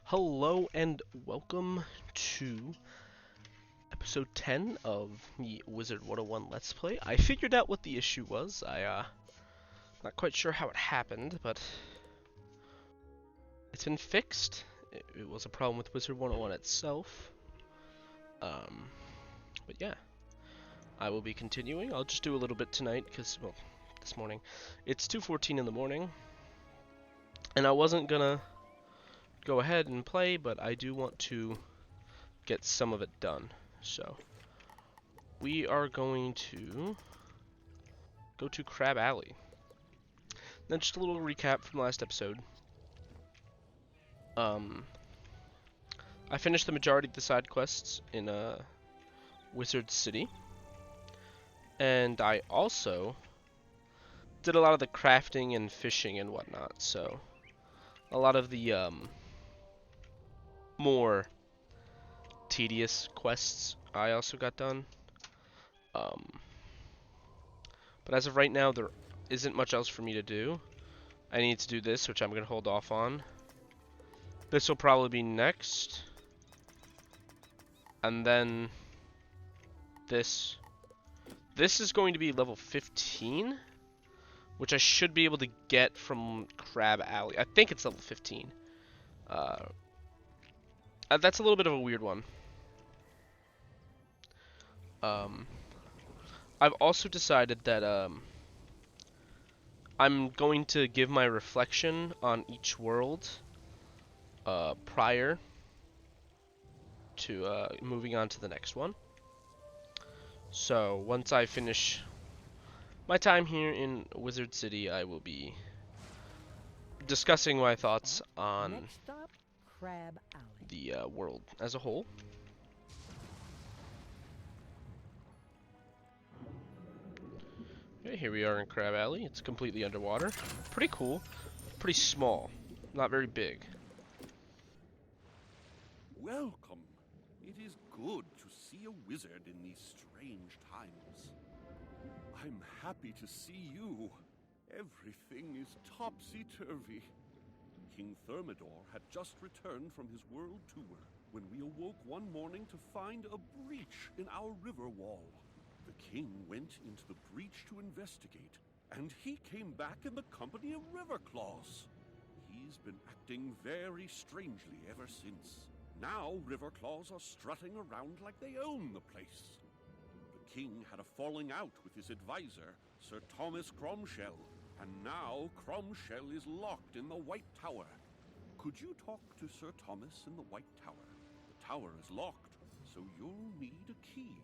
Hello and welcome to episode 10 of the Wizard 101 Let's Play. I figured out what the issue was. Not quite sure how it happened, but it's been fixed. It was a problem with Wizard 101 itself. But yeah, I will be continuing. I'll just do a little bit tonight because, well, this morning. It's 2:14 in the morning, and I wasn't gonna go ahead and play, but I do want to get some of it done. So we are going to go to Crab Alley. Now just a little recap from last episode. I finished the majority of the side quests in Wizard City, and I also did a lot of the crafting and fishing and whatnot. So a lot of the more tedious quests I also got done. But as of right now, there isn't much else for me to do. I need to do this, which I'm going to hold off on. This will probably be next. And then this. This is going to be level 15, which I should be able to get from Crab Alley. I think it's level 15. That's a little bit of a weird one. I've also decided that I'm going to give my reflection on each world prior to moving on to the next one. So once I finish my time here in Wizard City, I will be discussing my thoughts on Next stop, Crab Alley. the world as a whole. Okay, here we are in Crab Alley. It's completely underwater. Pretty cool. Pretty small. Not very big. Welcome. It is good to see a wizard in these strange times. I'm happy to see you. Everything is topsy-turvy. King Thermidor had just returned from his world tour when we awoke one morning to find a breach in our river wall. The king went into the breach to investigate, and he came back in the company of Riverclaws. He's been acting very strangely ever since. Now Riverclaws are strutting around like they own the place. The king had a falling out with his advisor, Sir Thomas Cromshell, and now Cromshell is locked in the White Tower. Could you talk to Sir Thomas in the White Tower? The tower is locked, so you'll need a key.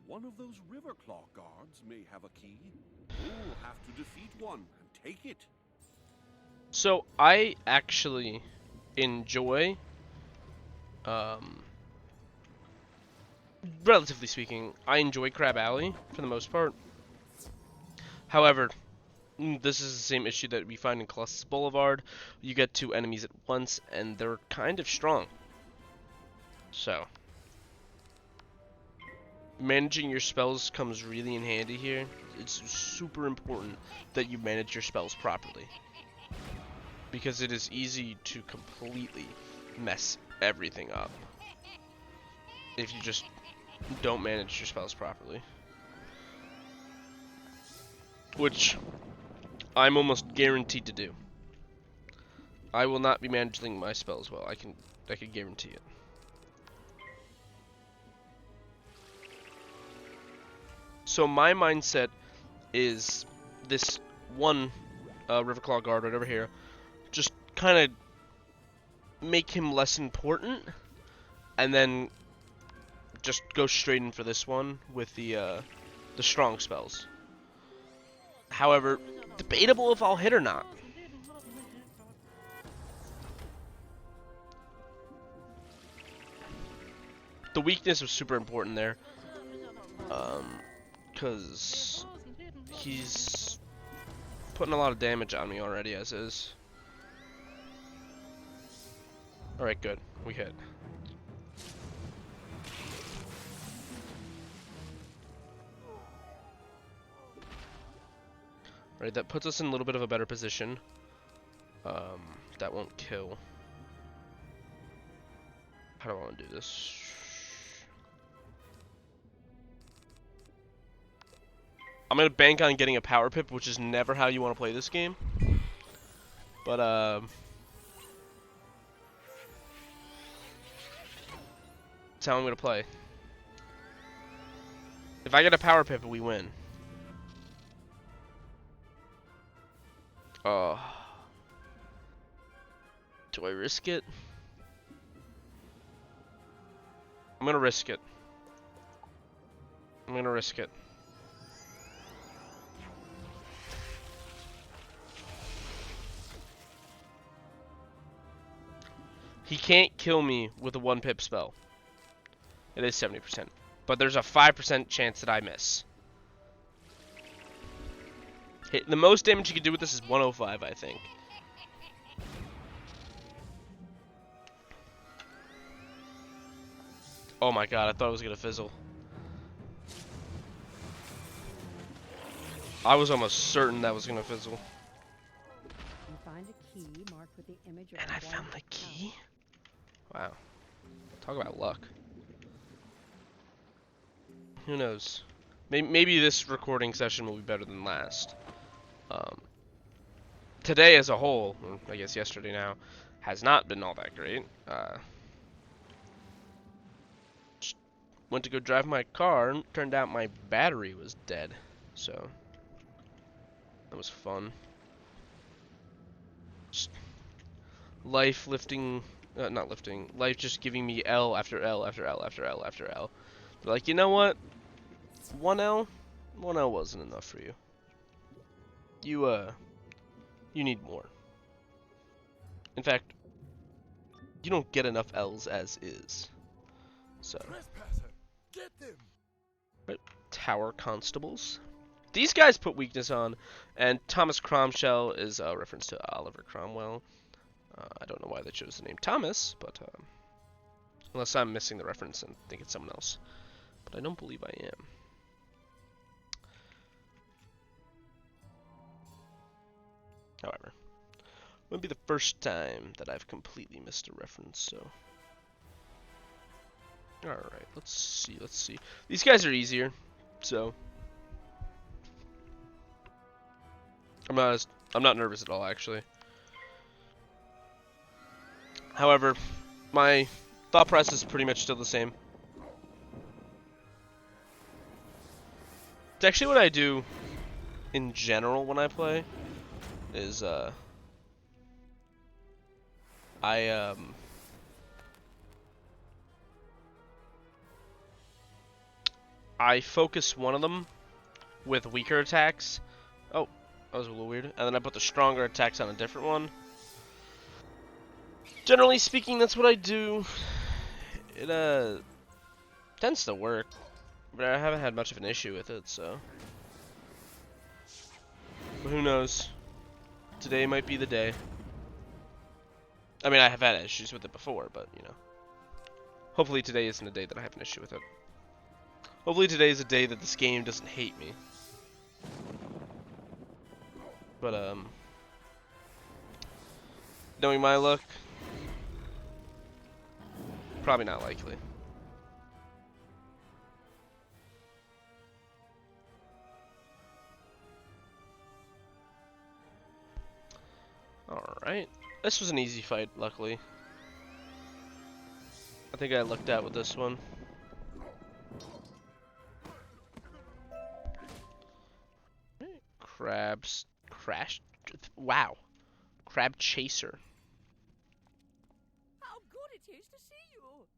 One of those Riverclaw guards may have a key. You'll have to defeat one and take it. So I actually enjoy, relatively speaking, I enjoy Crab Alley for the most part. However, this is the same issue that we find in Colossus Boulevard. You get two enemies at once, and they're kind of strong. So managing your spells comes really in handy here. It's super important that you manage your spells properly, because it is easy to completely mess everything up if you just don't manage your spells properly. Which I'm almost guaranteed to do. I will not be managing my spells well. I can guarantee it. So my mindset is this one Riverclaw guard right over here. Just kind of make him less important, and then just go straight in for this one with the strong spells. However, debatable if I'll hit or not. The weakness was super important there, because he's putting a lot of damage on me already as is. Alright, good. We hit. Alright, that puts us in a little bit of a better position. That won't kill. How do I want to do this? I'm gonna bank on getting a power pip, which is never how you want to play this game. But that's how I'm gonna play. If I get a power pip, we win. Oh. Do I risk it? I'm gonna risk it. I'm gonna risk it. He can't kill me with a 1 pip spell. It is 70%. But there's a 5% chance that I miss. The most damage you can do with this is 105, I think. Oh my god, I thought it was gonna fizzle. I was almost certain that was gonna fizzle. You find a key marked with the image of And a I found white the key? cow. Wow. Talk about luck. Who knows? Maybe this recording session will be better than last. Today as a whole, I guess yesterday now, has not been all that great. Just went to go drive my car, and turned out my battery was dead. So, that was fun. Just life lifting, not lifting, life just giving me L after L after L after L after L. They're like, you know what? 1L wasn't enough for you. You need more. In fact, you don't get enough L's as is. So, Get them. right, Tower Constables. These guys put weakness on, and Thomas Cromwell is a reference to Oliver Cromwell. I don't know why they chose the name Thomas, but unless I'm missing the reference and think it's someone else. But I don't believe I am. However, it won't be the first time that I've completely missed a reference, so. Alright, let's see. These guys are easier, so. I'm not nervous at all, actually. However, my thought process is pretty much still the same. It's actually what I do in general when I play. Is I focus one of them with weaker attacks. Oh, that was a little weird. And then I put the stronger attacks on a different one. Generally speaking, that's what I do. It tends to work, but I haven't had much of an issue with it, so. But who knows? Today might be the day. I mean, I have had issues with it before, but, you know. Hopefully today isn't a day that I have an issue with it. Hopefully today is a day that this game doesn't hate me. But, knowing my luck, probably not likely. Alright. This was an easy fight, luckily. I think I lucked out with this one. Crabs. Crash. Wow. Crab Chaser. How good it is to see you!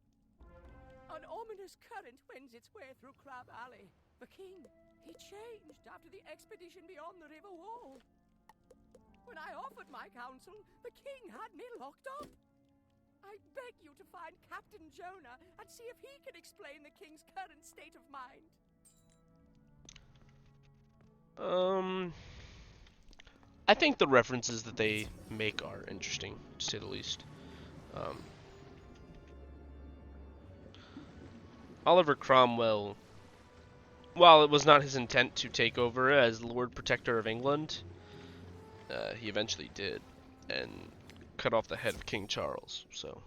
An ominous current wends its way through Crab Alley. The king, he changed after the expedition beyond the river wall. When I offered my counsel, the king had me locked up. I beg you to find Captain Jonah and see if he can explain the king's current state of mind. I think the references that they make are interesting, to say the least. Oliver Cromwell, while it was not his intent to take over as Lord Protector of England, he eventually did, and cut off the head of King Charles, so.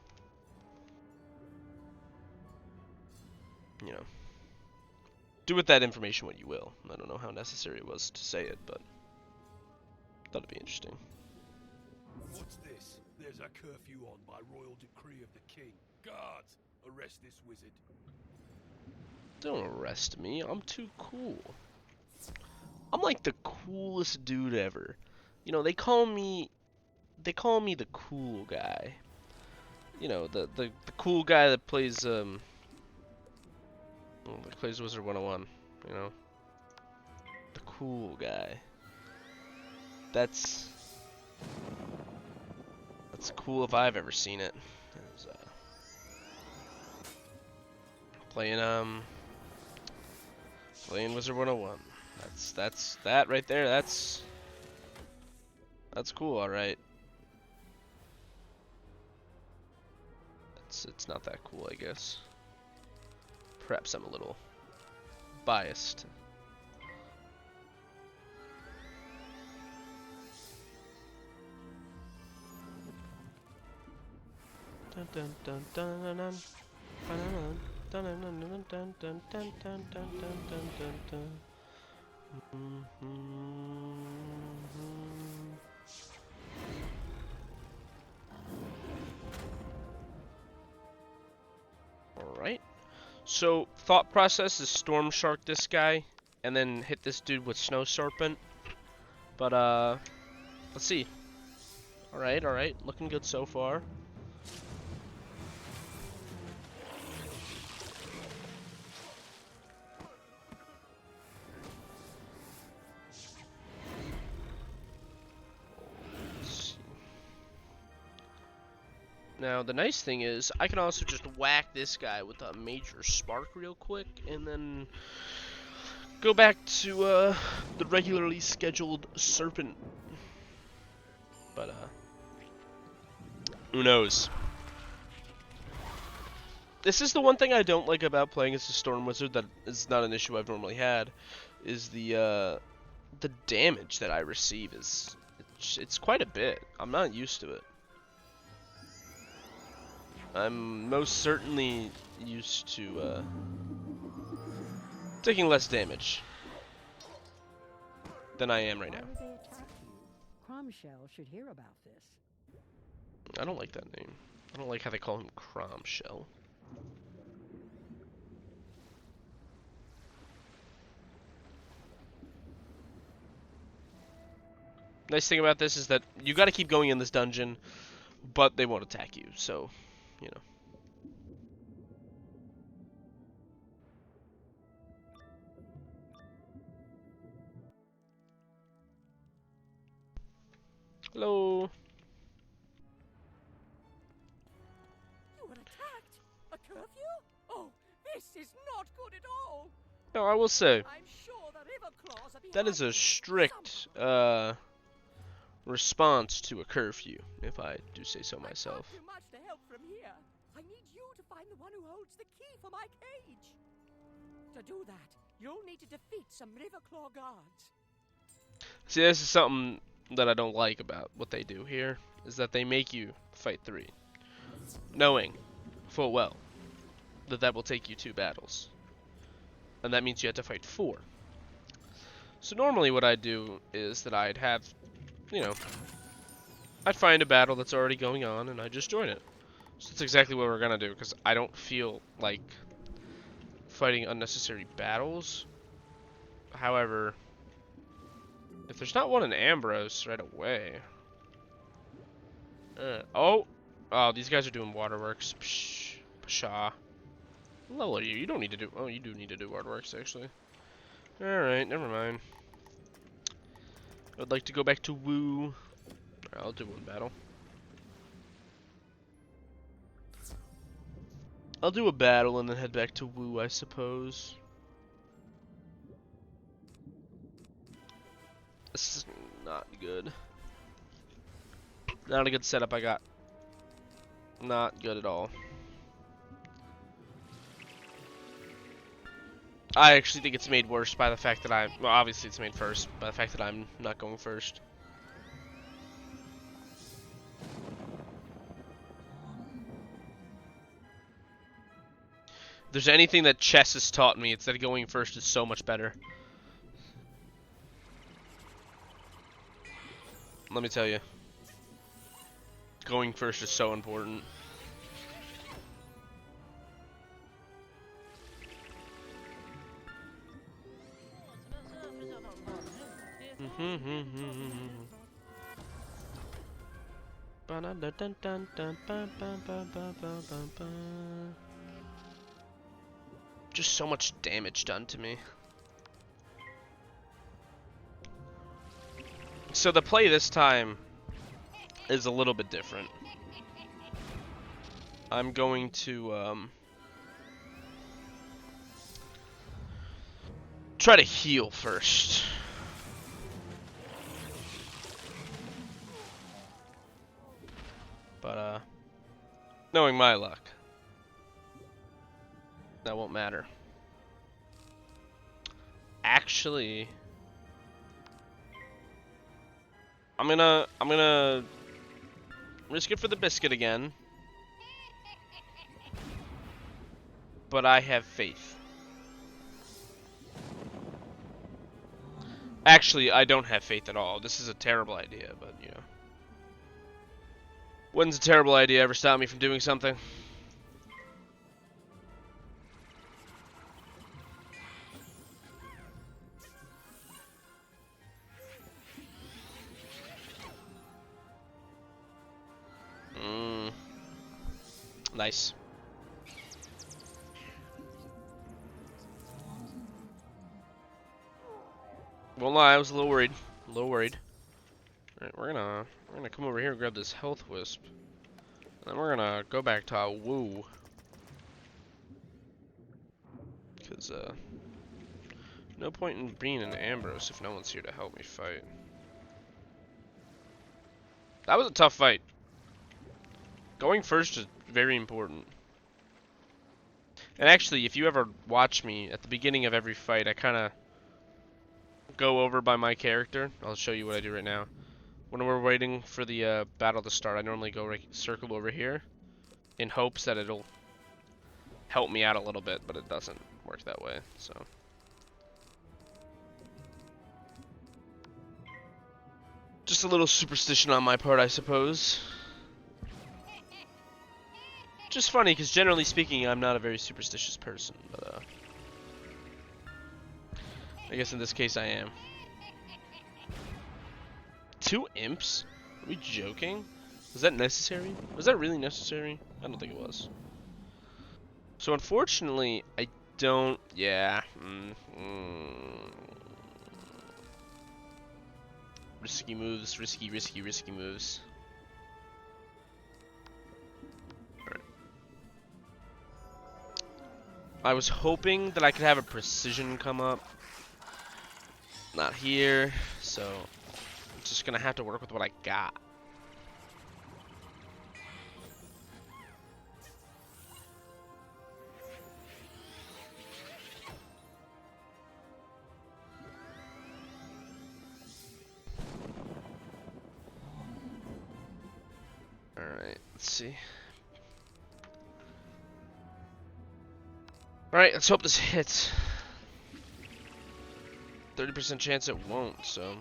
you know, do with that information what you will. I don't know how necessary it was to say it, but thought it'd be interesting. What's this? There's a curfew on by royal decree of the king. Guards, arrest this wizard. Don't arrest me. I'm too cool. I'm like the coolest dude ever. You know, they call me the cool guy. You know, the cool guy that plays Wizard 101, you know. The cool guy. That's cool if I've ever seen it. It was, playing Wizard 101. That's that right there. That's cool, all right. It's not that cool, I guess. Perhaps I'm a little biased. Dun dun dun dun dun dun. Dun dun dun dun dun dun dun dun dun dun dun dun. Alright. So, thought process is Storm Shark this guy, and then hit this dude with Snow Serpent. But, let's see. Alright. Looking good so far. Now, the nice thing is, I can also just whack this guy with a major spark real quick, and then go back to, the regularly scheduled serpent. But, who knows? This is the one thing I don't like about playing as a Storm Wizard that is not an issue I've normally had, is the damage that I receive it's quite a bit. I'm not used to it. I'm most certainly used to taking less damage than I am right Why now. would they attack you? Cromshell should hear about this. I don't like that name. I don't like how they call him Cromshell. Nice thing about this is that you got to keep going in this dungeon, but they won't attack you, so, you know. Hello. You were attacked? A curfew? Oh, this is not good at all. No, I will say, I'm sure the Riverclaws are that is a behind strict, somehow. response to a curfew, if I do say so I myself. can't do much to help from here. I need you to find the one who holds the key for my cage. To do that, you'll need to defeat some Riverclaw guards. See, this is something that I don't like about what they do here, is that they make you fight 3, knowing full well that that will take you 2 battles. And that means you have to fight 4. So normally what I'd do is that I'd have, you know, I'd find a battle that's already going on and I'd just join it. So that's exactly what we're gonna do, because I don't feel like fighting unnecessary battles. However, if there's not one in Ambrose right away. Oh, these guys are doing waterworks. Psh, pshaw. What level are you? You don't need to do. Oh, you do need to do waterworks actually. All right, never mind. I'd like to go back to Woo. Alright, I'll do one battle. I'll do a battle and then head back to Woo, I suppose. This is not good. Not a good setup I got. Not good at all. I actually think it's made worse by the fact that well, obviously it's made first, by the fact that I'm not going first. there's anything that chess has taught me, it's that going first is so much better. Let me tell you. Going first is so important. Just so much damage done to me. So the play this time is a little bit different. I'm going to try to heal first. But knowing my luck, that won't matter. Actually, I'm gonna risk it for the biscuit again. But I have faith. Actually, I don't have faith at all. This is a terrible idea, but you know. When's a terrible idea ever stop me from doing something? Nice. Won't lie, I was a little worried. Alright, we're gonna come over here and grab this health wisp. And then we're gonna go back to our woo. Cause no point in being an Ambrose if no one's here to help me fight. That was a tough fight. Going first is very important. And actually, if you ever watch me, at the beginning of every fight, I kinda go over by my character. I'll show you what I do right now. When we're waiting for the battle to start, I normally go circle over here in hopes that it'll help me out a little bit, but it doesn't work that way, so. Just a little superstition on my part, I suppose. Just funny, because generally speaking, I'm not a very superstitious person, but I guess in this case I am. 2 imps? Are we joking? Was that necessary? Was that really necessary? I don't think it was. So unfortunately, I don't... Yeah. Risky moves, risky moves. Alright. I was hoping that I could have a precision come up. Not here, so I'm just gonna have to work with what I got. Alright, let's see. Alright, let's hope this hits. 30% chance it won't, so.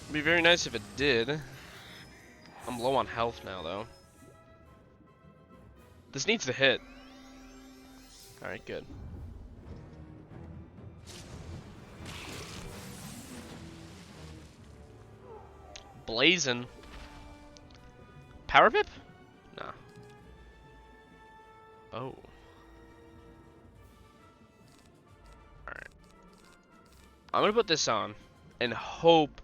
It'd be very nice if it did. I'm low on health now, though. This needs to hit. Alright, good. Blazing. Power Pip? Nah. Oh. Alright. I'm gonna put this on and hope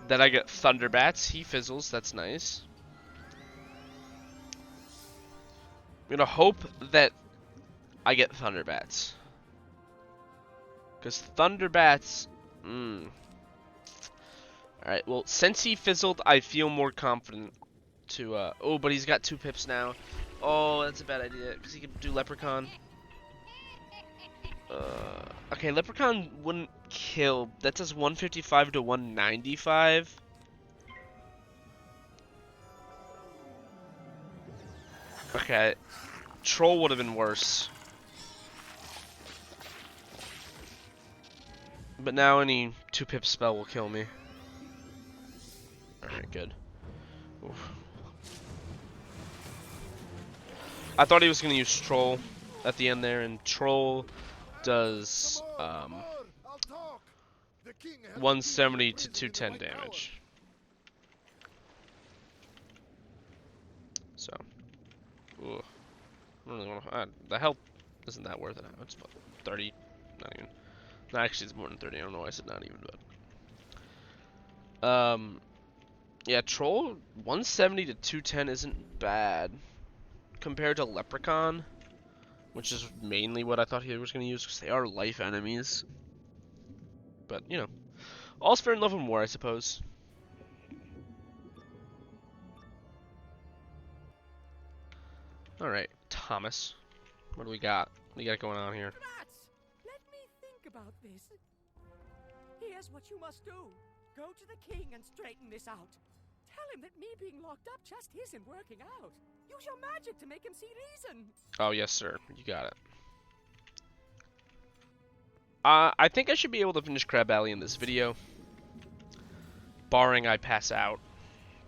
that I get Thunderbats. He fizzles, that's nice. I'm gonna hope that I get Thunderbats. Because Thunderbats... Alright, well, since he fizzled, I feel more confident to... oh, but he's got 2 pips now. Oh, that's a bad idea, because he could do Leprechaun. Okay, Leprechaun wouldn't kill. That says 155 to 195. Okay, troll would have been worse. But now any 2-pip spell will kill me. Alright, good. Oof. I thought he was going to use troll at the end there, and troll does 170 to 210 damage. So, ooh. I don't really want to. The health isn't that worth it. It's about 30, not even. No, actually, it's more than 30. I don't know why I said not even, but yeah, troll 170 to 210 isn't bad compared to leprechaun, which is mainly what I thought he was going to use because they are life enemies. But you know, all's fair in love and war, I suppose. All right, Thomas, what do we got? What do you got going on here? Rats! Let me think about this. Here's what you must do. Go to the king and straighten this out. Tell him that me being locked up just isn't working out. Use your magic to make him see reason. Oh, yes, sir. You got it. I think I should be able to finish Crab Alley in this video. Barring I pass out.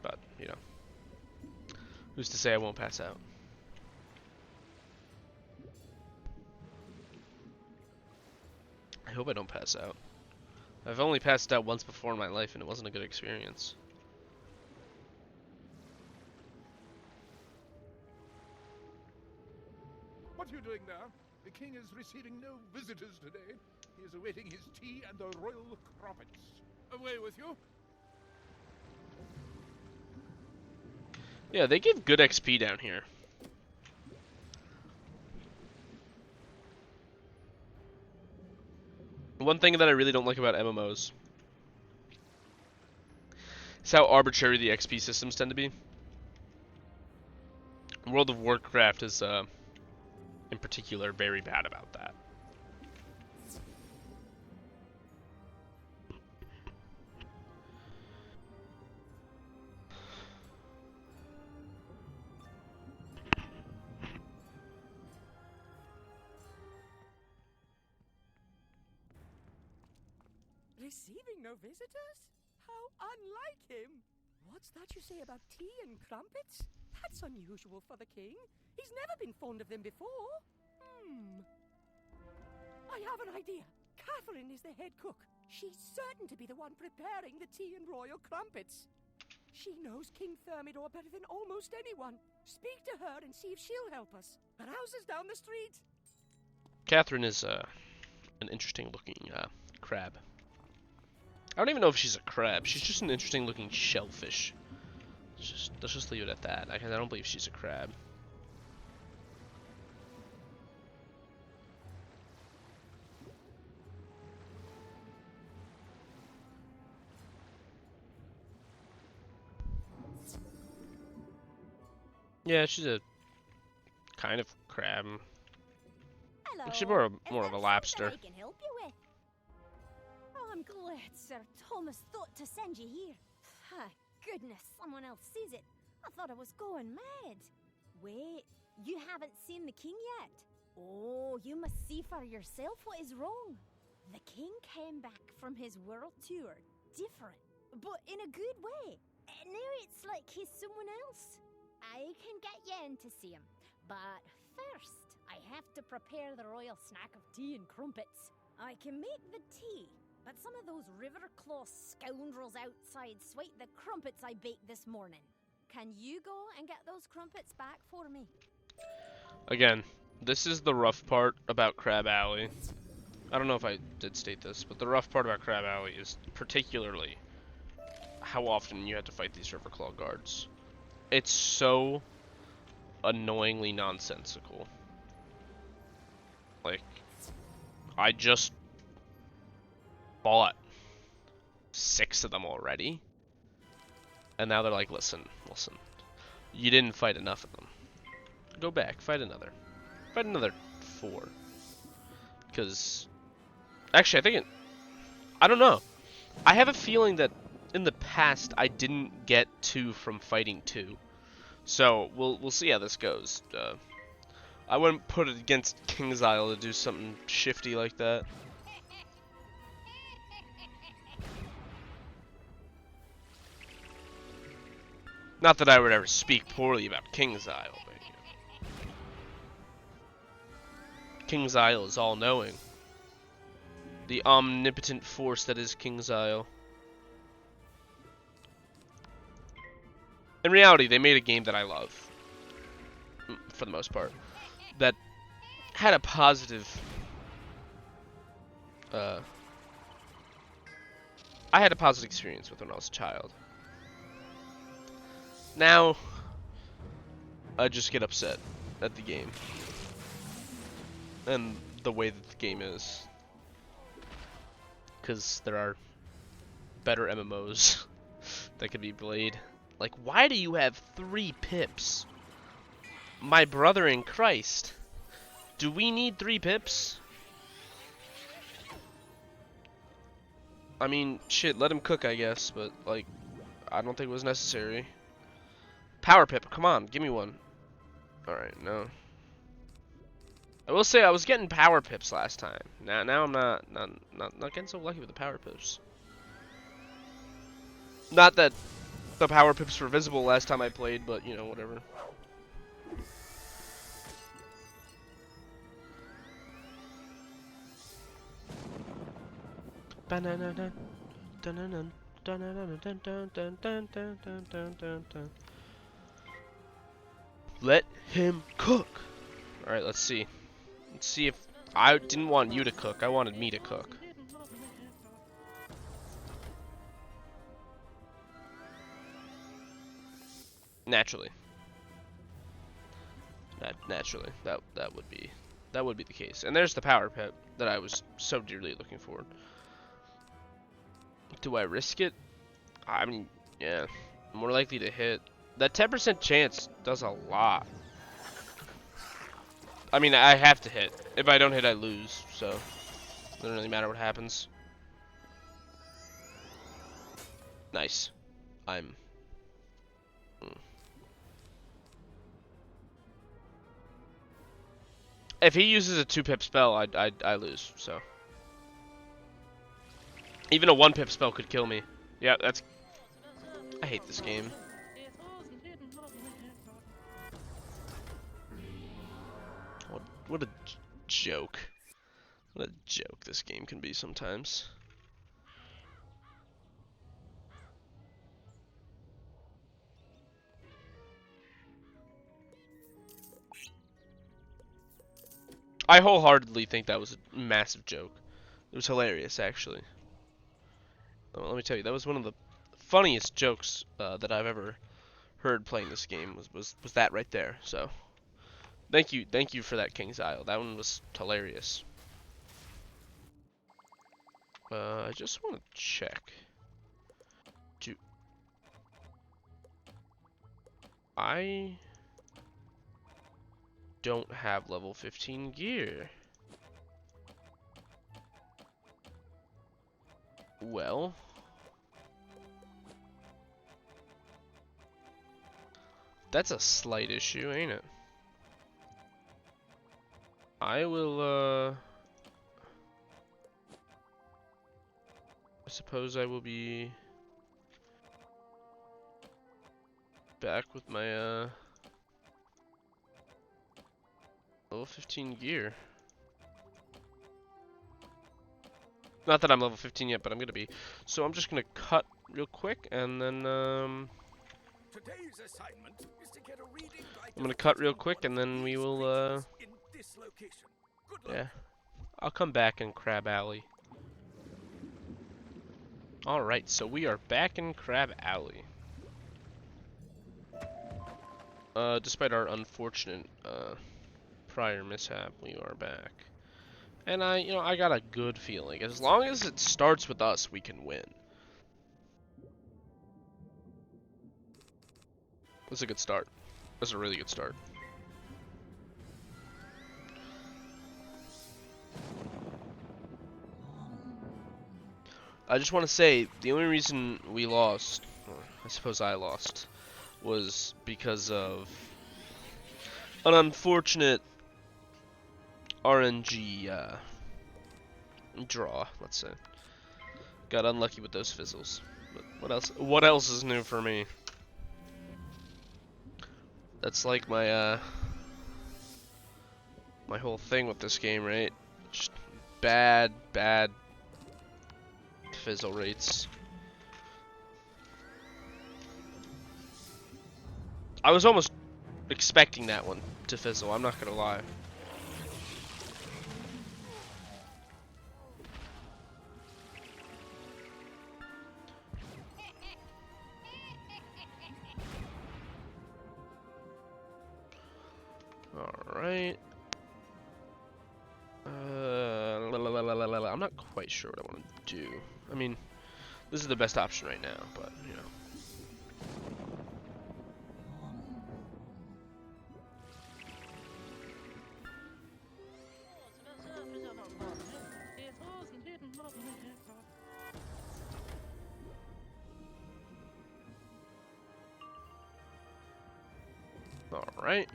But, you know. Who's to say I won't pass out? I hope I don't pass out. I've only passed out once before in my life, and it wasn't a good experience. What are you doing there? The king is receiving no visitors today. He is awaiting his tea and the royal crumpets. Away with you. Yeah, they give good XP down here. One thing that I really don't like about MMOs is how arbitrary the XP systems tend to be. World of Warcraft is, in particular, very bad about that. Receiving no visitors? How unlike him! What's that you say about tea and crumpets? That's unusual for the king. He's never been fond of them before. I have an idea. Catherine is the head cook. She's certain to be the one preparing the tea and royal crumpets. She knows King Thermidor better than almost anyone. Speak to her and see if she'll help us. Her house is down the street. Catherine is an interesting looking crab. I don't even know if she's a crab. She's just an interesting looking shellfish. Let's just leave it at that. I don't believe she's a crab. Yeah, she's a kind of crab. Hello. She's more of a lobster. I can help you with? Oh, I'm glad Sir Thomas thought to send you here. Ah, goodness, someone else sees it. I thought I was going mad. Wait, you haven't seen the king yet? Oh, you must see for yourself what is wrong. The king came back from his world tour, different, but in a good way. And now it's like he's someone else. I can get you in to see him, but first, I have to prepare the royal snack of tea and crumpets. I can make the tea, but some of those Riverclaw scoundrels outside swiped the crumpets I baked this morning. Can you go and get those crumpets back for me? Again, this is the rough part about Crab Alley. I don't know if I did state this, but the rough part about Crab Alley is particularly how often you have to fight these Riverclaw guards. It's so annoyingly nonsensical. Like, I just bought 6 of them already. And now they're like, listen, you didn't fight enough of them. Go back, fight another. Fight another 4. Because, actually, I don't know. I have a feeling that in the past I didn't get 2 from fighting 2. So we'll see how this goes. I wouldn't put it against KingsIsle to do something shifty like that. Not that I would ever speak poorly about KingsIsle, but you know. KingsIsle is all-knowing. The omnipotent force that is KingsIsle. In reality, they made a game that I love, for the most part, that had a positive. I had a positive experience with when I was a child. Now, I just get upset at the game and the way that the game is, because there are better MMOs that could be played. Like, why do you have 3 pips? My brother in Christ. Do we need 3 pips? I mean, shit, let him cook, I guess, but, like, I don't think it was necessary. Power pip, come on, give me one. Alright, no. I will say I was getting power pips last time. Now I'm not getting so lucky with the power pips. Not that the power pips were visible last time I played, but you know, whatever. Let him cook. Alright, let's see. Let's see if I didn't want you to cook, I wanted me to cook. Naturally. Naturally. That would be the case. And there's the power pip that I was so dearly looking for. Do I risk it? I mean, yeah. More likely to hit. That 10% chance does a lot. I mean, I have to hit. If I don't hit, I lose. So, it doesn't really matter what happens. Nice. I'm... If he uses a 2-pip spell, I lose, so. Even a 1-pip spell could kill me. Yeah, that's... I hate this game. What a joke. What a joke this game can be sometimes. I wholeheartedly think that was a massive joke. It was hilarious, actually. Let me tell you, that was one of the funniest jokes that I've ever heard playing this game. Was that right there? So, thank you for that, KingsIsle. That one was hilarious. I just want to check. I don't have level 15 gear. Well, that's a slight issue, ain't it? I will, I suppose I will be back with my, level 15 gear. Not that I'm level 15 yet, but I'm gonna be. So I'm just gonna cut real quick, and then, Today's assignment is to get a reading I'm gonna cut real quick, and then we will, in this location. Good luck. yeah. I'll come back in Crab Alley. Alright, so we are back in Crab Alley. Despite our unfortunate, prior mishap, we are back. And I got a good feeling. As long as it starts with us, we can win. That's a good start. That's a really good start. I just want to say, the only reason we lost, or I suppose I lost, was because of an unfortunate RNG draw, let's say. Got unlucky with those fizzles. But what else is new for me? That's like my my whole thing with this game, right? Just bad fizzle rates. I was almost expecting that one to fizzle, I'm not gonna lie. Alright. I'm not quite sure what I want to do. I mean, this is the best option right now, but, you know. Alright.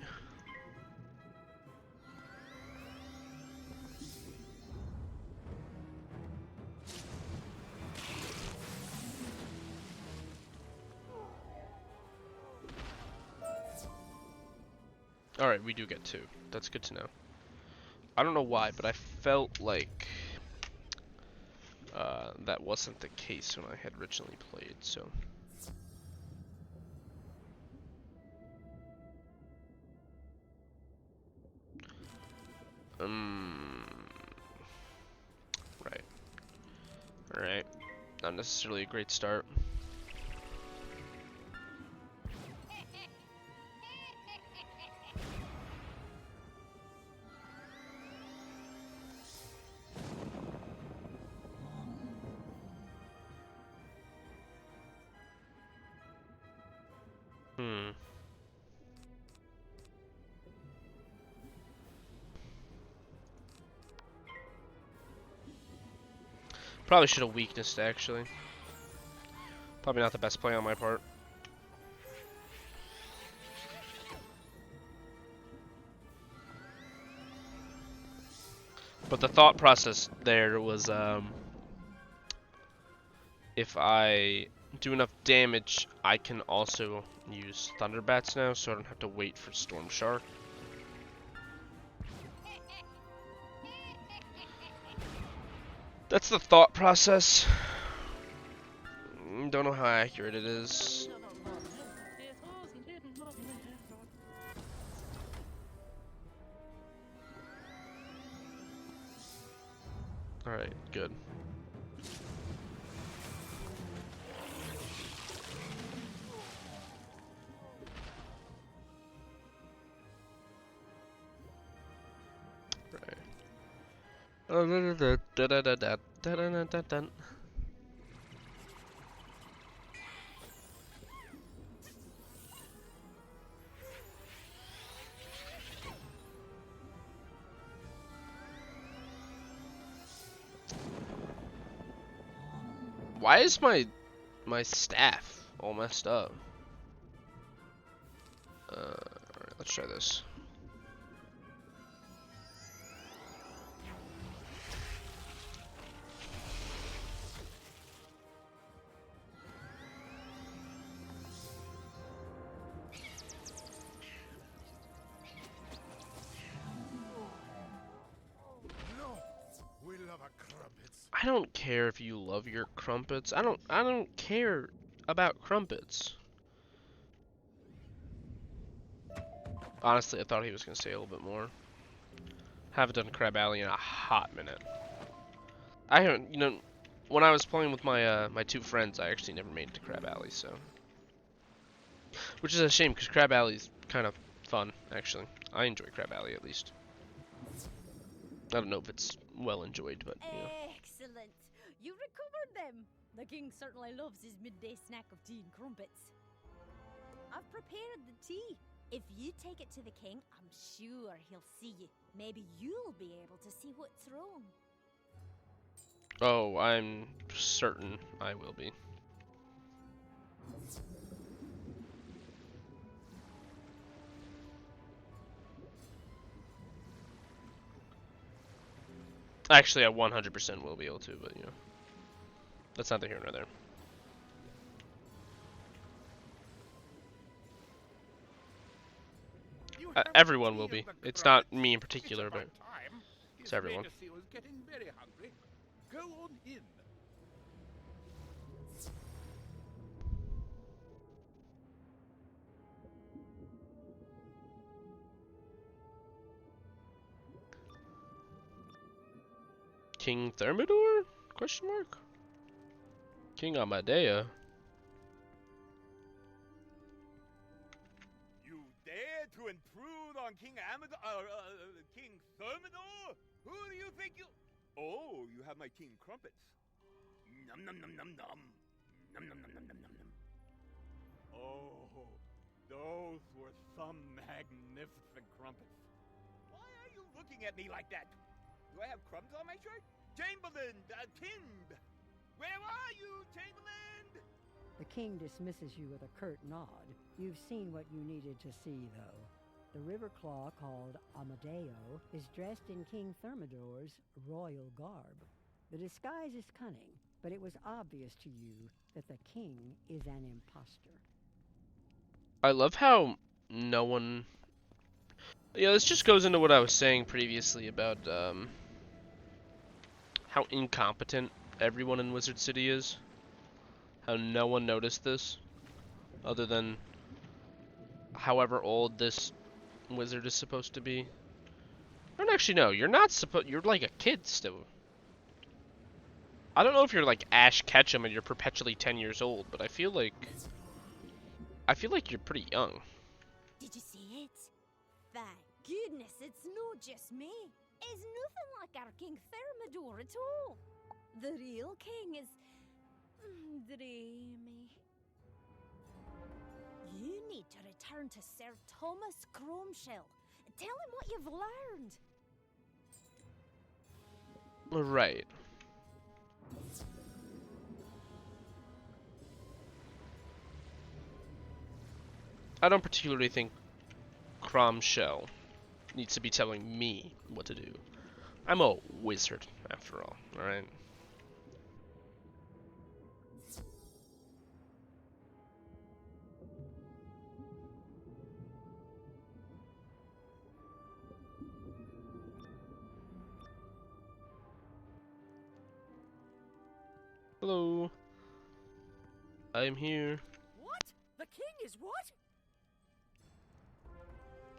Alright, we do get 2. That's good to know. I don't know why, but I felt like that wasn't the case when I had originally played, so. Right. Alright. Not necessarily a great start. Probably should have weaknessed, actually. Probably not the best play on my part. But the thought process there was, if I do enough damage, I can also use Thunderbats now, so I don't have to wait for Storm Shark. That's the thought process. Don't know how accurate it is. Alright, good. Why is my staff all messed up? Alright, let's try this. I don't care if you love your crumpets. I don't care about crumpets. Honestly, I thought he was gonna say a little bit more. Haven't done Crab Alley in a hot minute. I haven't, you know, when I was playing with my my 2 friends, I actually never made it to Crab Alley, so. Which is a shame, because Crab Alley's kind of fun, actually. I enjoy Crab Alley, at least. I don't know if it's well enjoyed, but, you know. Excellent. You recovered them. The king certainly loves his midday snack of tea and crumpets. I've prepared the tea. If you take it to the king, I'm sure he'll see you. Maybe you'll be able to see what's wrong. Oh, I'm certain I will be. Actually, I 100% will be able to, but you know, that's neither here nor there. You have Everyone tea will of be. the It's not Crobbits. me in particular, It's but about time. it's His everyone. Majesty was getting very hungry. Go on in. King Thermidor? Question mark? King Amadea? You dare to intrude on King King Thermidor? Who do you think you... Oh, you have my king crumpets. Num num num num num. Num num num num num num num. Oh, those were some magnificent crumpets. Why are you looking at me like that? Do I have crumbs on my shirt? Chamberlain, Kind. Where are you, Chamberlain? The king dismisses you with a curt nod. You've seen what you needed to see, though. The river claw called Amadeo is dressed in King Thermidor's royal garb. The disguise is cunning, but it was obvious to you that the king is an imposter. I love how no one... Yeah, this just goes into what I was saying previously about how incompetent everyone in Wizard City is. How no one noticed this, other than however old this wizard is supposed to be. I don't actually know. You're not supposed. You're like a kid still. I don't know if you're like Ash Ketchum and you're perpetually 10 years old, but I feel like you're pretty young. Did you see it? Thank goodness it's not just me. It's nothing like our King Thermidor at all. The real king is... dreamy. You need to return to Sir Thomas Cromshell. Tell him what you've learned. Right. I don't particularly think Cromshell needs to be telling me what to do. I'm a wizard, after all, alright? Hello. I'm here. What? The king is what?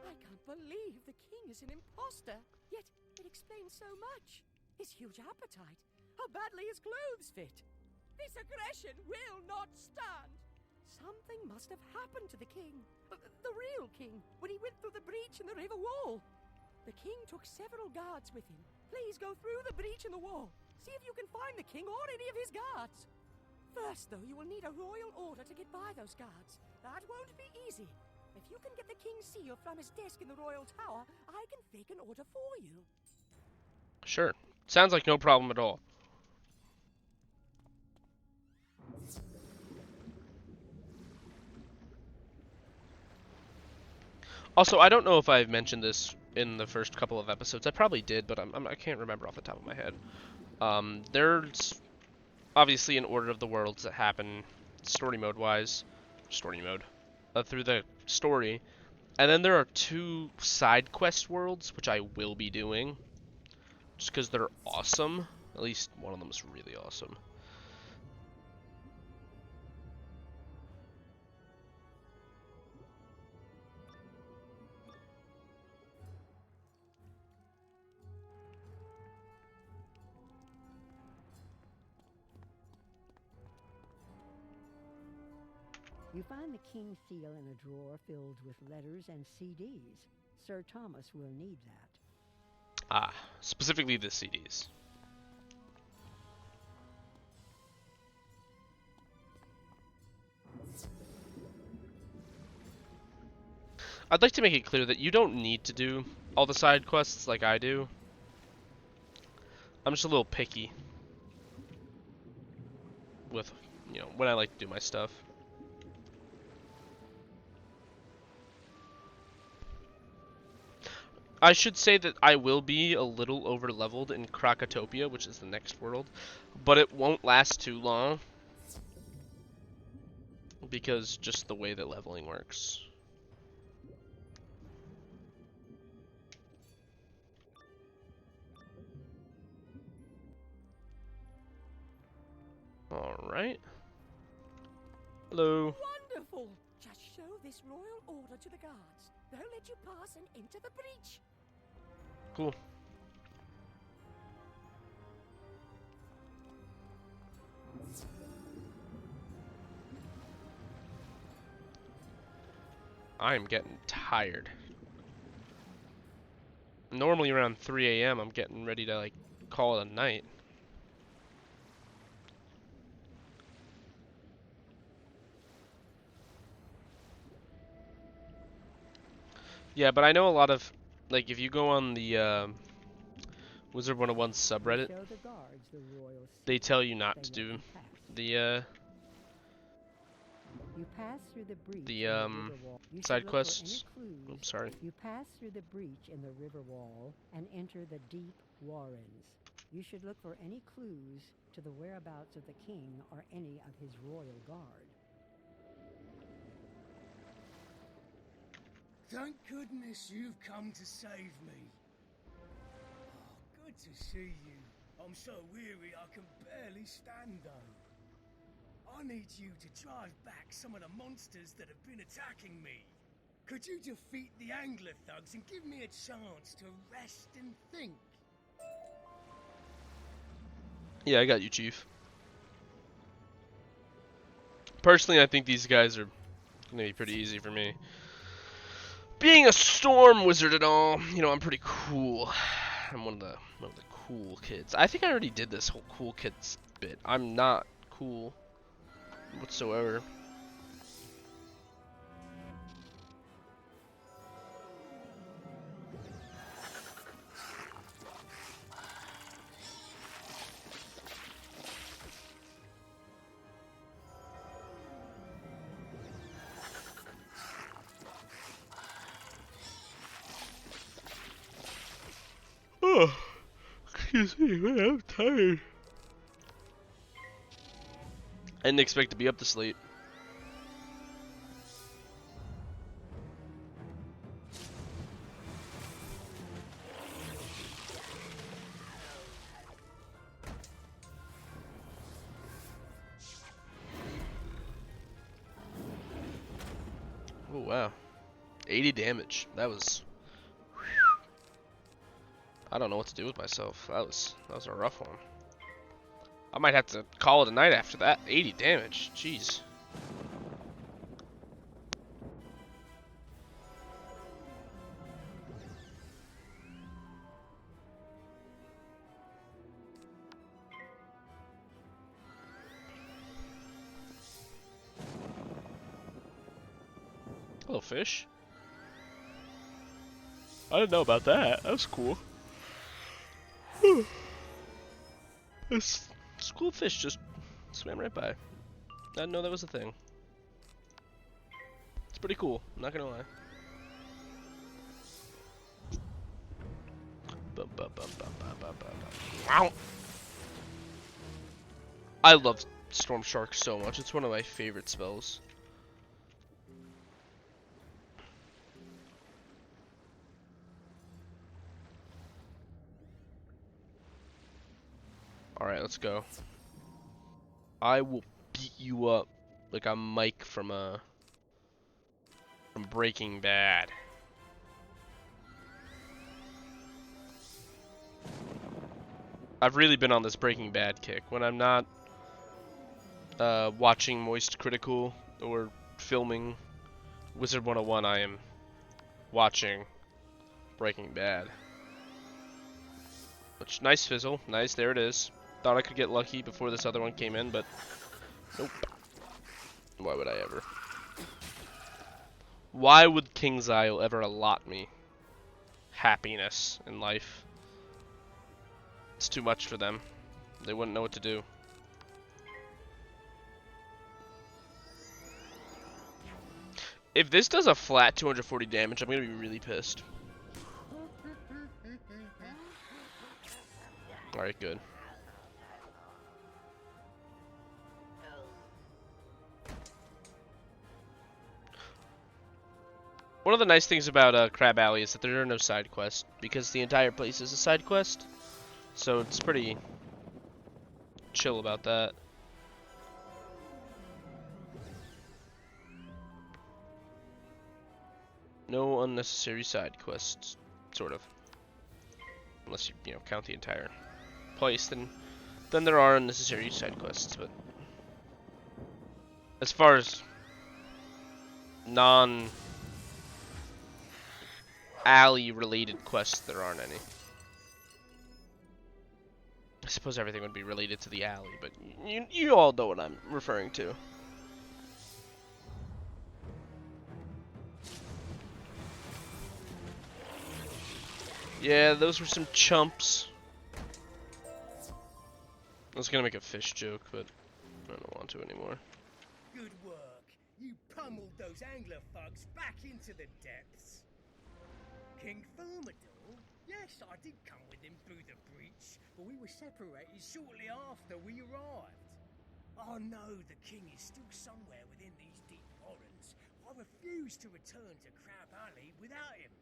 I can't believe the king is an imposter. Yet it explains so much. His huge appetite, how badly his clothes fit. This aggression will not stand. Something must have happened to the king, the real king, when he went through the breach in the river wall. The king took several guards with him. Please go through the breach in the wall. See if you can find the king or any of his guards. First, though, you will need a royal order to get by those guards. That won't be easy. If you can get the king's seal from his desk in the royal tower, I can fake an order for you. Sure. Sounds like no problem at all. Also, I don't know if I've mentioned this in the first couple of episodes. I probably did, but I can't remember off the top of my head. There's obviously an Order of the Worlds that happen story mode through the story, and then there are 2 side quest worlds which I will be doing just because they're awesome. At least one of them is really awesome. You find the king's seal in a drawer filled with letters and CDs. Sir Thomas will need that. Ah, specifically the CDs. I'd like to make it clear that you don't need to do all the side quests like I do. I'm just a little picky with, you know, when I like to do my stuff. I should say that I will be a little over leveled in Krakatopia, which is the next world, but it won't last too long because just the way that leveling works. Alright. Hello. Wonderful! Just show this royal order to the guards. They'll let you pass and enter the breach. Cool. I'm getting tired. Normally around 3 a.m. I'm getting ready to like call it a night. Yeah, but I know a lot of, like, if you go on the Wizard 101 subreddit, Show the guards the royal they seal. tell you not They to let do you pass. the You pass through the breach the, in um, river wall. You should side look quests. For any clues. Oops, sorry. You pass through the breach in the river wall and enter the deep warrens. You should look for any clues to the whereabouts of the king or any of his royal guard. Thank goodness you've come to save me. Oh, good to see you. I'm so weary I can barely stand though. I need you to drive back some of the monsters that have been attacking me. Could you defeat the Angler thugs and give me a chance to rest and think? Yeah, I got you, Chief. Personally, I think these guys are gonna be pretty easy for me. Being a storm wizard and all, you know, I'm pretty cool. I'm one of the cool kids. I think I already did this whole cool kids bit. I'm not cool whatsoever. Oh, excuse me, man, I'm tired. I didn't expect to be up this late. Oh wow, 80 damage. That was. I don't know what to do with myself. That was a rough one. I might have to call it a night after that. 80 damage. Jeez. Hello, fish. I didn't know about that. That's cool. This school fish just swam right by. I didn't know that was a thing. It's pretty cool, I'm not gonna lie. Wow. I love Storm Shark so much. It's one of my favorite spells. Alright, let's go. I will beat you up like a Mike from Breaking Bad. I've really been on this Breaking Bad kick. When I'm not watching Moist Critical or filming Wizard 101, I am watching Breaking Bad. Which, nice fizzle. Nice, there it is. Thought I could get lucky before this other one came in, but nope. Why would I ever? Why would King's Isle ever allot me happiness in life? It's too much for them. They wouldn't know what to do. If this does a flat 240 damage, I'm gonna be really pissed. Alright, good. One of the nice things about Crab Alley is that there are no side quests, because the entire place is a side quest. So it's pretty chill about that. No unnecessary side quests, sort of. Unless you count the entire place, then there are unnecessary side quests, but as far as non alley related quests, there aren't any. I suppose everything would be related to the alley, but you all know what I'm referring to. Yeah, those were some chumps. I was gonna make a fish joke, but I don't want to anymore. Good work. You pummeled those angler thugs back into the depths. King Thermidor? Yes, I did come with him through the breach, but we were separated shortly after we arrived. I know the king is still somewhere within these deep forests. I refuse to return to Crab Alley without him.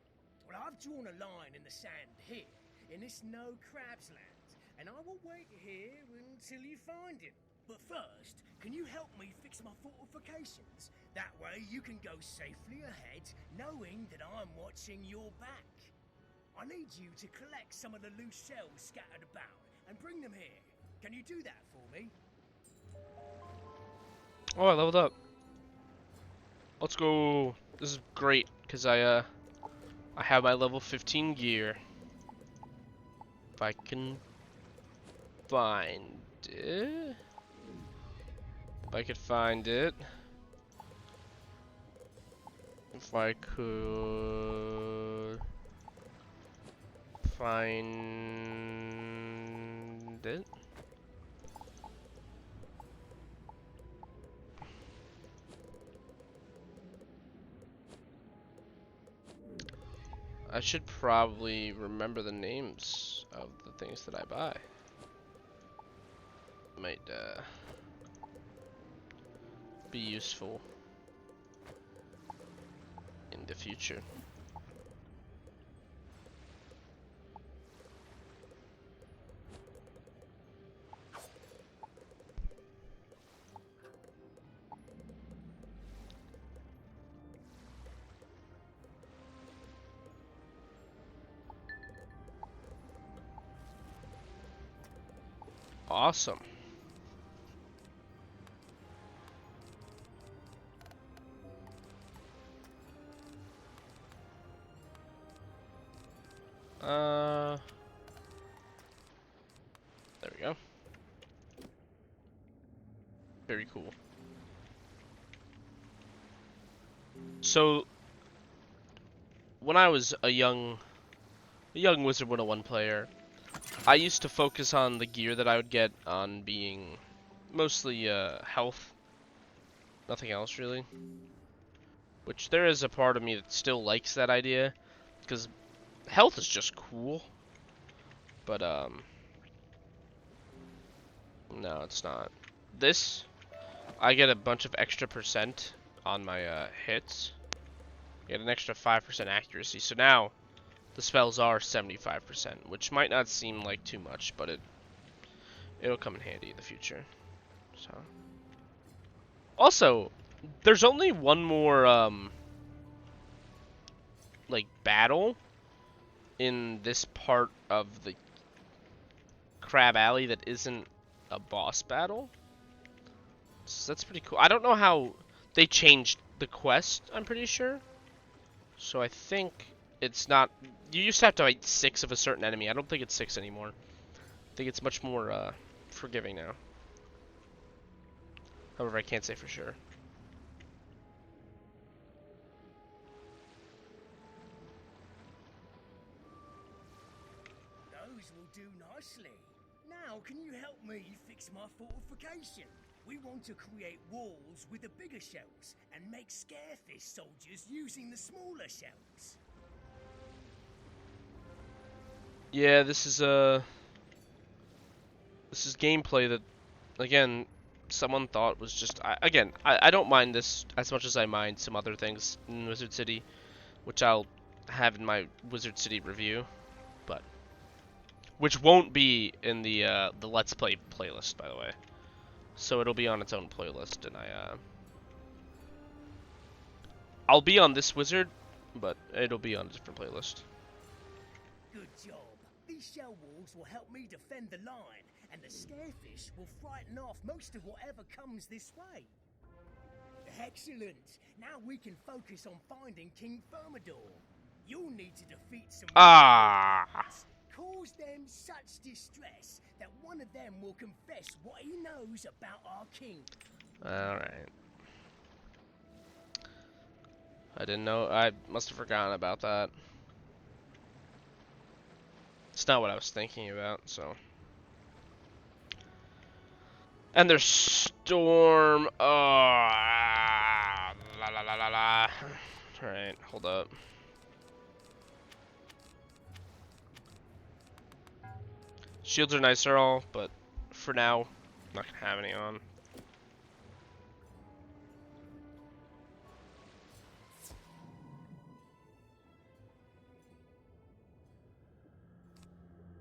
Well, I've drawn a line in the sand here, in this no crabs land, and I will wait here until you find him. But first, can you help me fix my fortifications? That way you can go safely ahead, knowing that I'm watching your back. I need you to collect some of the loose shells scattered about and bring them here. Can you do that for me? Oh, I leveled up. Let's go. This is great, because I have my level 15 gear. If I can find it. If I could find it. If I could find it. I should probably remember the names of the things that I buy. Might be useful in the future. Awesome. There we go. Very cool. So, when I was a young Wizard 101 player, I used to focus on the gear that I would get on being mostly health, nothing else really. Which there is a part of me that still likes that idea, because health is just cool. But no, it's not. This, I get a bunch of extra percent on my hits. Get an extra 5% accuracy. So now the spells are 75%, which might not seem like too much, but it'll come in handy in the future. So also, there's only one more like battle in this part of the Crab Alley that isn't a boss battle. So that's pretty cool. I don't know how they changed the quest, I'm pretty sure. So I think it's not... You used to have to fight 6 of a certain enemy. I don't think it's 6 anymore. I think it's much more forgiving now. However, I can't say for sure. Those will do nicely. Now, can you help me fix my fortification? We want to create walls with the bigger shells and make Scarefish soldiers using the smaller shells. Yeah, this is This is gameplay that, again, someone thought was just... I don't mind this as much as I mind some other things in Wizard City, which I'll have in my Wizard City review, but... Which won't be in the Let's Play playlist, by the way. So it'll be on its own playlist, and I'll be on this wizard, but it'll be on a different playlist. Good job. These shell walls will help me defend the line, and the scarefish will frighten off most of whatever comes this way. Excellent. Now we can focus on finding King Thermidor. You'll need to defeat some... Cause them such distress that one of them will confess what he knows about our king. Alright. I didn't know. I must have forgotten about that. It's not what I was thinking about, so. And there's Storm. Oh, la la la la la. Alright, hold up. Shields are nicer all, but for now, I'm not gonna have any on.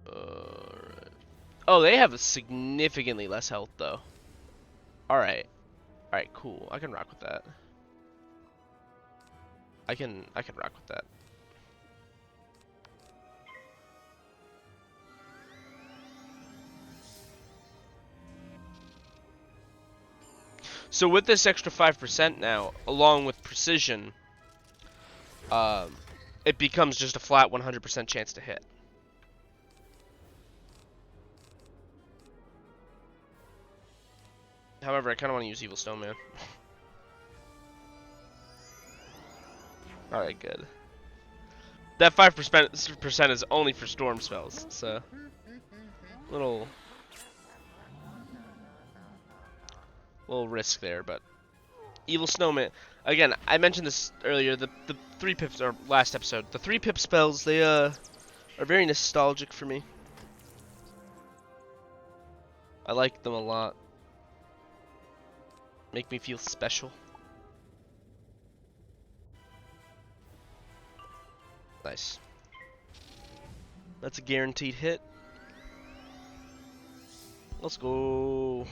Alright. Oh, they have significantly less health though. Alright. Alright, cool. I can rock with that. I can rock with that. So with this extra 5% now, along with precision, it becomes just a flat 100% chance to hit. However, I kind of want to use Evil Snowman. Alright, good. That 5% is only for storm spells, so... Little risk there, but... Evil Snowman... Again, I mentioned this earlier, the 3 pips, or last episode. The 3 pip spells, they, are very nostalgic for me. I like them a lot. Make me feel special. Nice. That's a guaranteed hit. Let's go.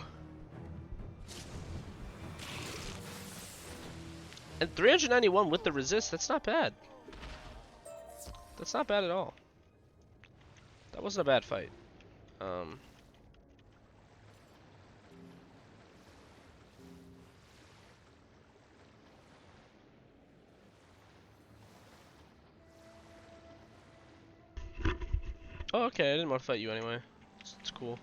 And 391 with the resist, that's not bad. That's not bad at all. That wasn't a bad fight. Oh, okay, I didn't want to fight you anyway. It's cool.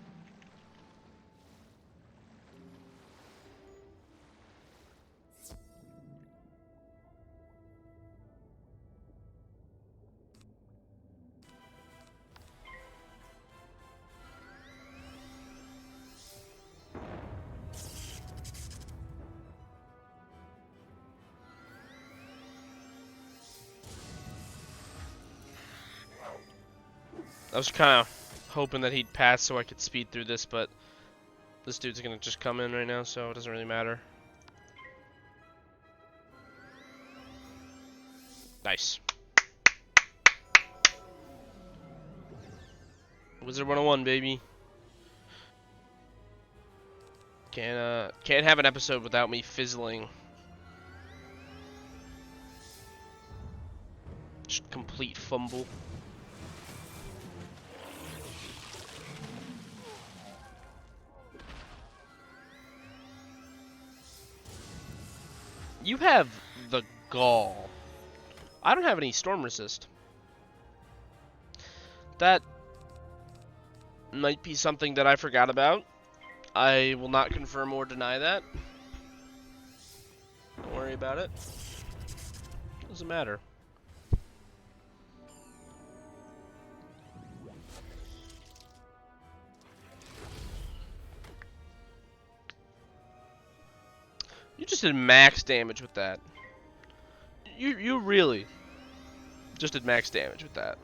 I was kind of hoping that he'd pass so I could speed through this, but this dude's gonna just come in right now, so it doesn't really matter. Nice. Wizard 101, baby. Can't have an episode without me fizzling. Just complete fumble. You have the gall. I don't have any storm resist. That might be something that I forgot about. I will not confirm or deny that. Don't worry about it. Doesn't matter. You just did max damage with that. You really just did max damage with that.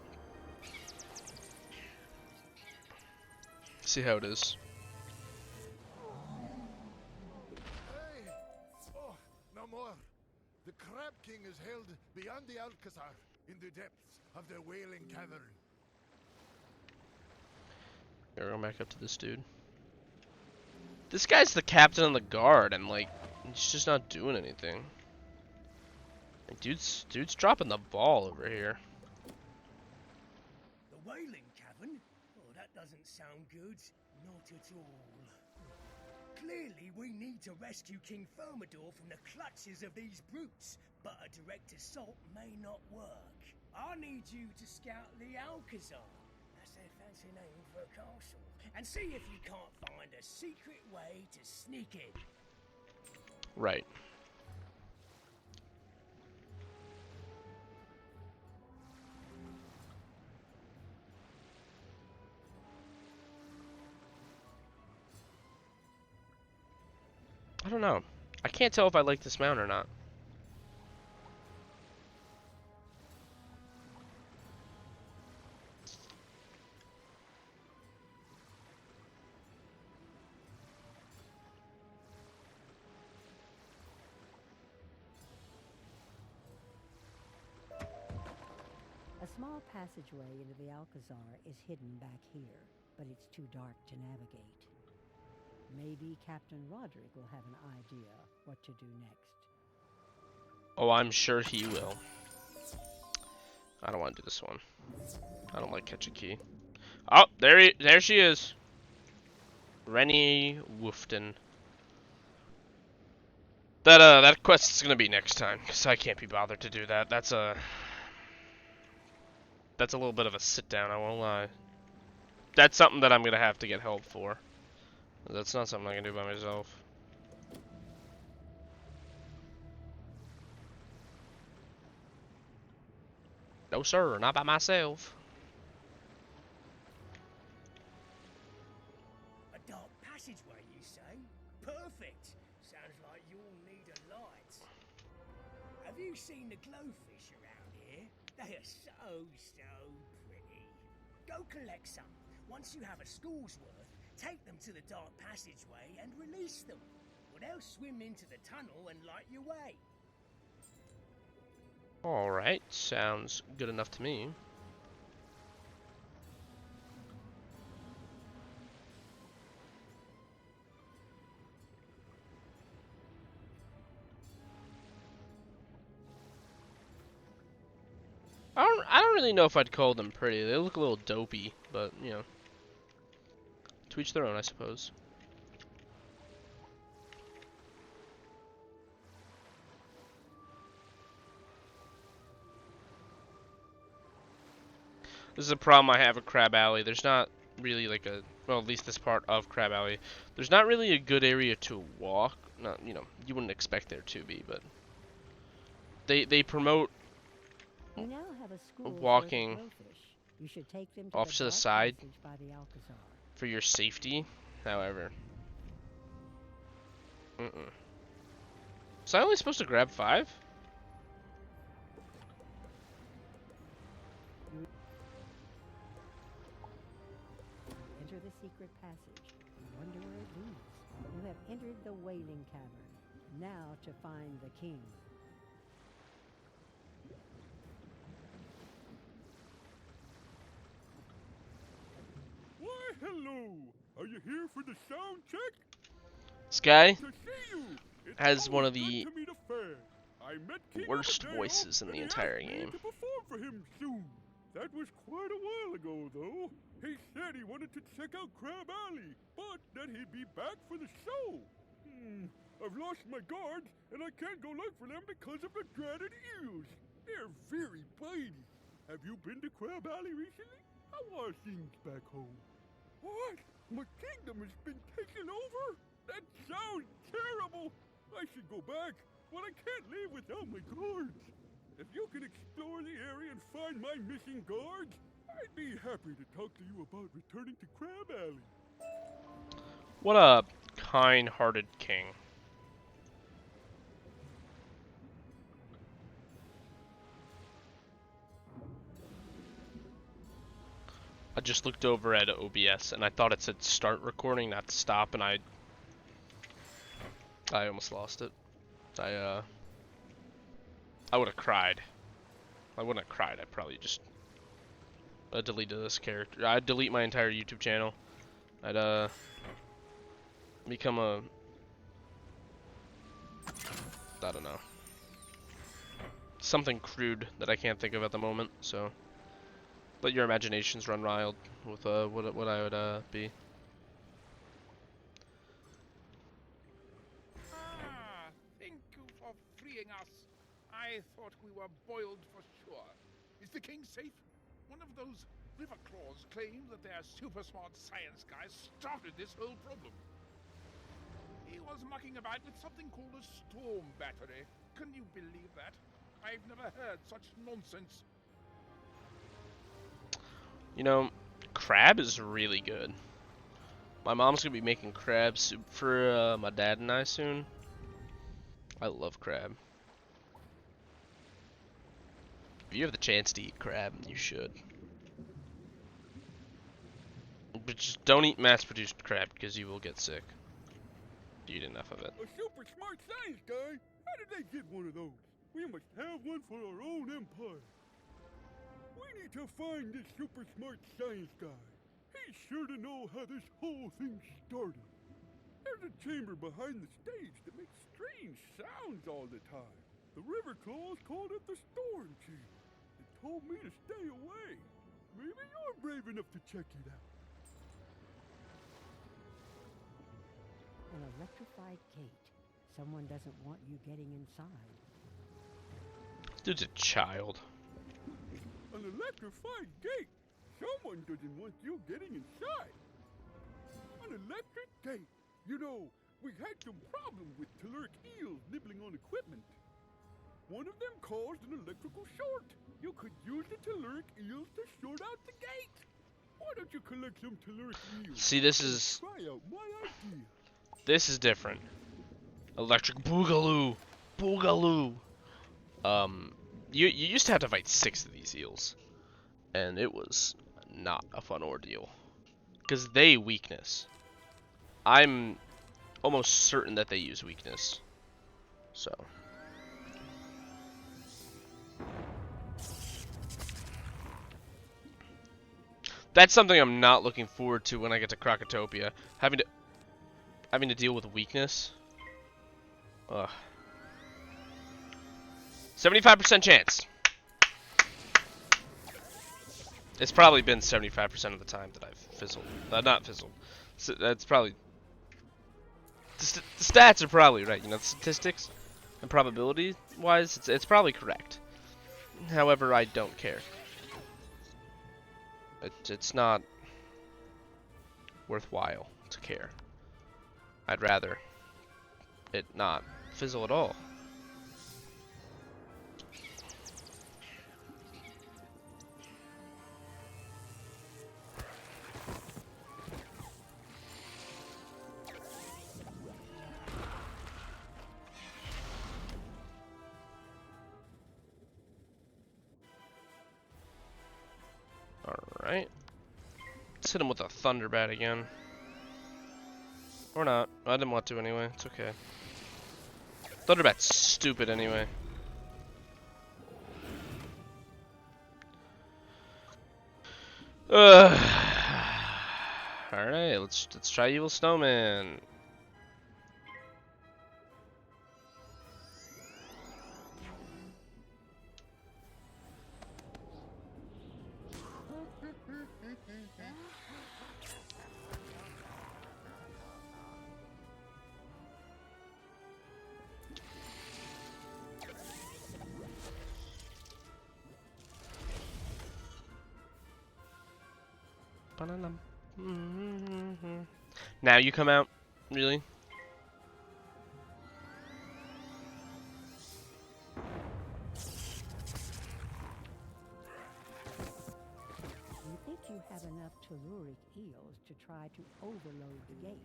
See how it is. The Crab King is held beyond the Alcazar, in the depths of the Wailing Cavern. Gotta go back up to this dude. This guy's the captain of the guard, and like, he's just not doing anything. Like, dude's dropping the ball over here. The Wailing Cavern? Oh, that doesn't sound good. Not at all. Clearly, we need to rescue King Thermidor from the clutches of these brutes, but a direct assault may not work. I need you to scout the Alcazar. That's their fancy name for a castle. And see if you can't find a secret way to sneak in. Right. I don't know. I can't tell if I like this mount or not. A small passageway into the Alcazar is hidden back here, but it's too dark to navigate. Maybe Captain Roderick will have an idea what to do next. Oh, I'm sure he will. I don't want to do this one. I don't like catch a key. Oh, there she is. Rennie Woofton. That quest is gonna be next time, cause I can't be bothered to do that. That's a little bit of a sit down, I won't lie. That's something that I'm gonna have to get help for. That's not something I can do by myself. No sir, not by myself. A dark passageway, you say? Perfect. Sounds like you'll need a light. Have you seen the glowfish around here? They are so pretty. Go collect some. Once you have a school's worth, take them to the dark passageway and release them. Or they'll swim into the tunnel and light your way. Alright, sounds good enough to me. I don't really know if I'd call them pretty. They look a little dopey, but you know, to each their own, I suppose. This is a problem I have at Crab Alley. There's not really like a, well, at least this part of Crab Alley, there's not really a good area to walk. Not, you know, you wouldn't expect there to be, but they promote You now have a school walking for the glowfish. You should take them to off to the dark side passage by the Alcazar. for your safety. However, was I only supposed to grab 5? Enter the secret passage and wonder where it leads. You have entered the Wailing Cavern. Now to find the king. Why, hello! Are you here for the sound check? This guy To see you! It's has one of always the good to meet a fan. I met King worst Amadeo, voices in and the he entire asked me game. to perform for him soon. That was quite a while ago, though. He said he wanted to check out Crab Alley, but that he'd be back for the show. I've lost my guards, and I can't go look for them because of the dreaded eels. They're very bitey. Have you been to Crab Alley recently? How are things back home? What? My kingdom has been taken over? That sounds terrible. I should go back, but I can't leave without my guards. If you can explore the area and find my missing guards, I'd be happy to talk to you about returning to Crab Alley. What a kind-hearted king. I just looked over at OBS and I thought it said start recording, not stop, and I almost lost it. I would have cried. I wouldn't have cried. I'd probably just deleted this character. I'd delete my entire YouTube channel. I'd become a, I don't know, something crude that I can't think of at the moment. So let your imaginations run wild with what I would be. Ah, thank you for freeing us. I thought we were boiled for sure. Is the king safe? One of those river claws claimed that their super smart science guy started this whole problem. He was mucking about with something called a storm battery. Can you believe that? I've never heard such nonsense. You know, crab is really good. My mom's gonna be making crab soup for my dad and I soon. I love crab. If you have the chance to eat crab, you should. But just don't eat mass-produced crab because you will get sick. Eat enough of it. A super smart science guy? How did they get one of those? We must have one for our own empire. We need to find this super smart science guy. He's sure to know how this whole thing started. There's a chamber behind the stage that makes strange sounds all the time. The River Claws called it the Storm Chief. They told me to stay away. Maybe you're brave enough to check it out. An electrified gate. Someone doesn't want you getting inside. Dude's a child. An electrified gate. Someone doesn't want you getting inside. An electric gate. You know, we had some problems with telluric eels nibbling on equipment. One of them caused an electrical short. You could use the telluric eels to short out the gate. Why don't you collect some telluric eels? See, this is Try out my idea. different. Electric Boogaloo, Boogaloo. You used to have to fight 6 of these eels, and it was not a fun ordeal, because they weakness. I'm almost certain that they use weakness. So. That's something I'm not looking forward to when I get to Krokotopia. Having to deal with weakness. Ugh. 75% chance. It's probably been 75% of the time that I've fizzled. Not fizzled. So that's probably... The stats are probably right. You know, the statistics and probability-wise, it's probably correct. However, I don't care. It's not worthwhile to care. I'd rather it not fizzle at all. Alright. Let's hit him with a Thunderbat again. Or not. I didn't want to anyway. It's okay. Thunderbat's stupid anyway. Alright, let's try Evil Snowman. Now you come out? Really? You think you have enough telluric eels to try to overload the gate?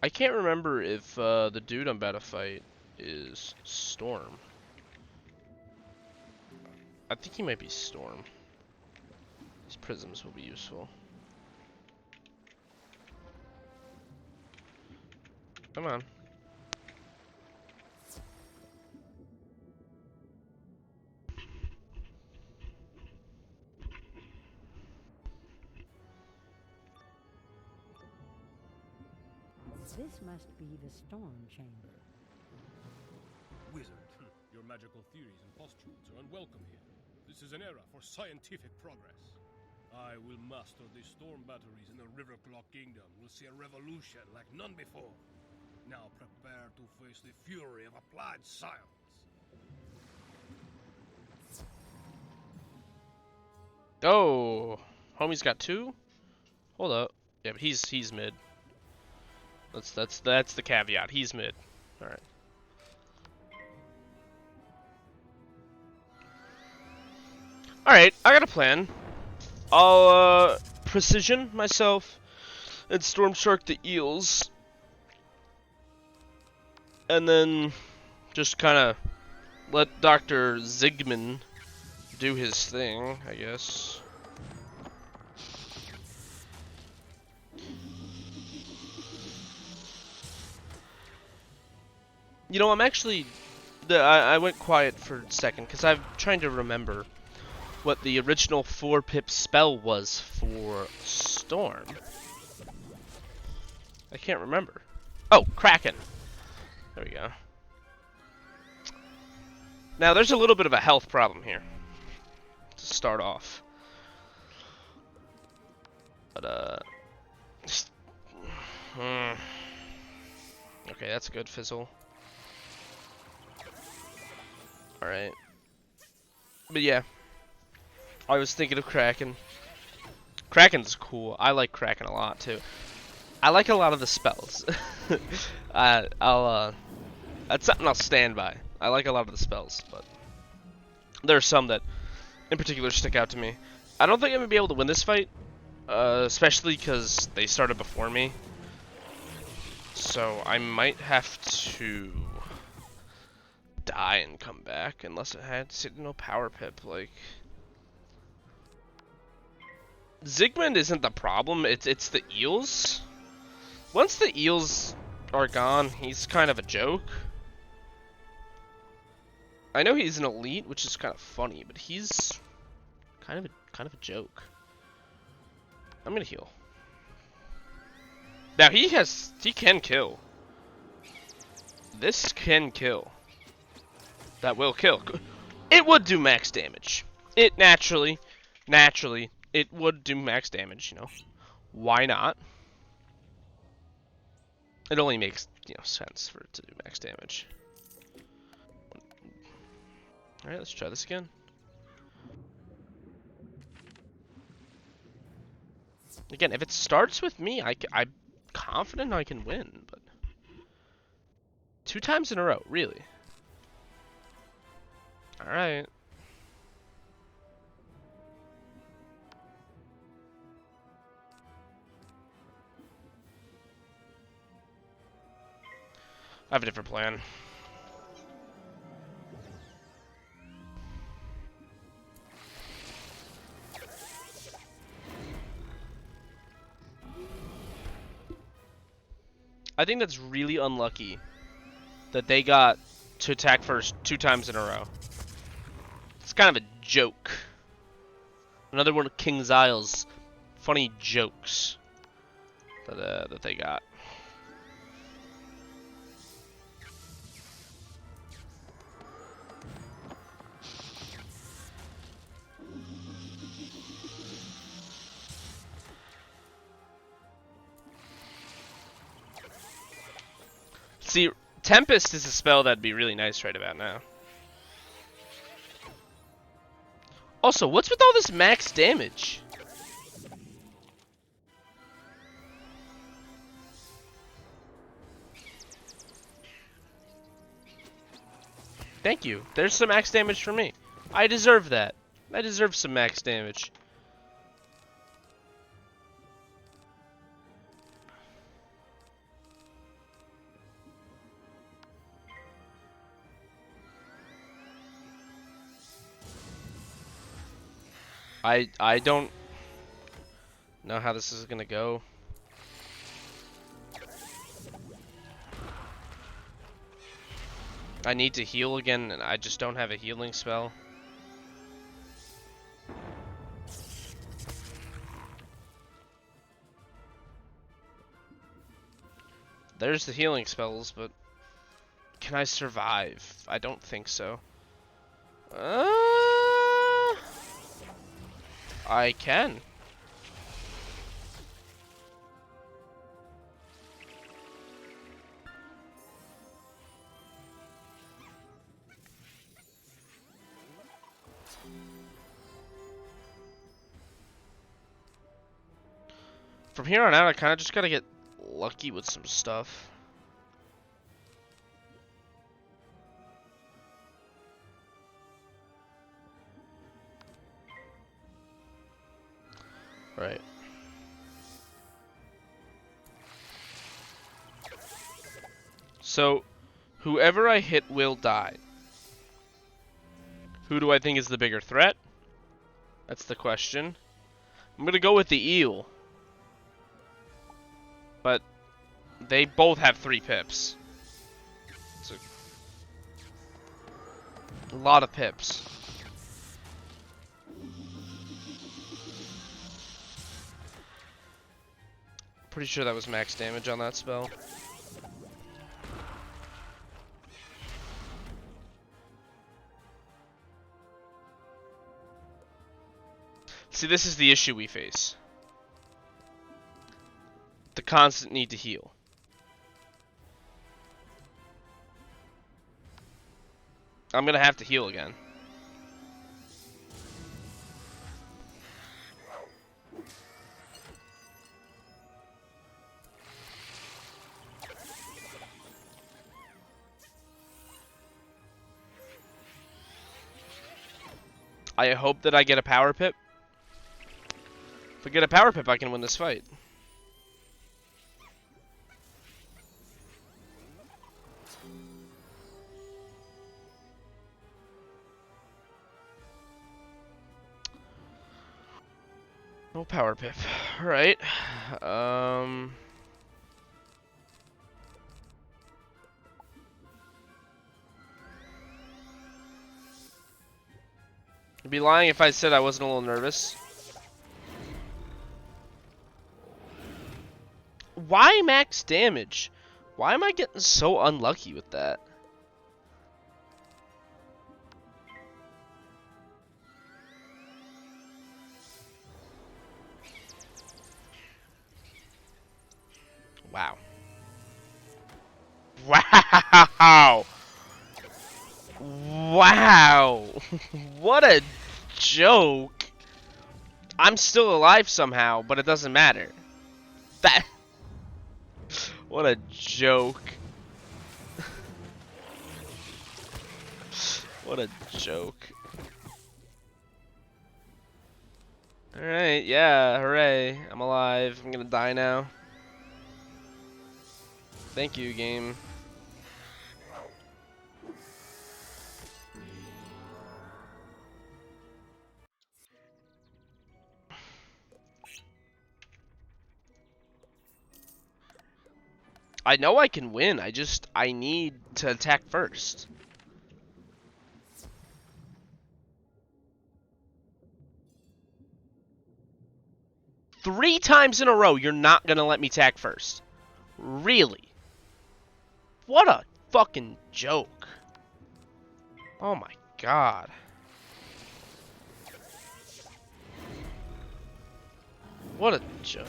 I can't remember if the dude I'm about to fight is Storm. I think he might be Storm. These prisms will be useful. Come on. This must be the storm chamber. Wizard, your magical theories and postulates are unwelcome here. This is an era for scientific progress. I will master the storm batteries in the Riverclaw Kingdom. We'll see a revolution like none before. Now prepare to face the fury of applied science. Oh, homie's got 2. Hold up. Yeah, but he's mid. That's the caveat. He's mid. All right. All right. I got a plan. I'll precision myself and Storm Shark the eels, and then just kind of let Dr. Zygmunt do his thing, I guess. You know, I'm actually... I went quiet for a second, because I'm trying to remember what the original 4-pip spell was for Storm. I can't remember. Oh, Kraken. There we go. Now, there's a little bit of a health problem here to start off. But, okay, that's a good fizzle. Alright. But yeah. I was thinking of Kraken. Kraken's cool. I like Kraken a lot, too. I like a lot of the spells. That's something I'll stand by. I like a lot of the spells, but there are some that, in particular, stick out to me. I don't think I'm going to be able to win this fight, especially because they started before me. So I might have to die and come back, unless it had no power pip. Like, Zygmunt isn't the problem, it's the eels. Once the eels are gone, he's kind of a joke. I know he's an elite, which is kind of funny, but he's kind of a joke. I'm gonna heal. Now he can kill. This can kill. That will kill. It would do max damage. It naturally, it would do max damage, you know. Why not? It only makes, you know, sense for it to do max damage. Alright, let's try this again. Again, if it starts with me, I'm confident I can win, but 2 times in a row, really? Alright. I have a different plan. I think that's really unlucky that they got to attack first 2 times in a row. It's kind of a joke. Another one of King Zyle's funny jokes that they got. See, Tempest is a spell that'd be really nice right about now. Also, what's with all this max damage? Thank you. There's some max damage for me. I deserve that. I deserve some max damage. I don't know how this is gonna go. I need to heal again, and I just don't have a healing spell. There's the healing spells, but can I survive? I don't think so. I can. From here on out, I kind of just gotta get lucky with some stuff. Right. So, whoever I hit will die. Who do I think is the bigger threat? That's the question. I'm gonna go with the eel. But they both have 3 pips. It's a lot of pips. Pretty sure that was max damage on that spell. See, this is the issue we face. The constant need to heal. I'm gonna have to heal again. I hope that I get a power pip. If I get a power pip, I can win this fight. No power pip. Alright. I'd be lying if I said I wasn't a little nervous. Why max damage? Why am I getting so unlucky with that? Wow. Wow! Wow! What a joke! I'm still alive somehow, but it doesn't matter. That... What a joke. What a joke. Alright, yeah, hooray. I'm alive. I'm gonna die now. Thank you, game. I know I can win. I need to attack first. Three times in a row, you're not gonna let me attack first. Really? What a fucking joke. Oh my god. What a joke.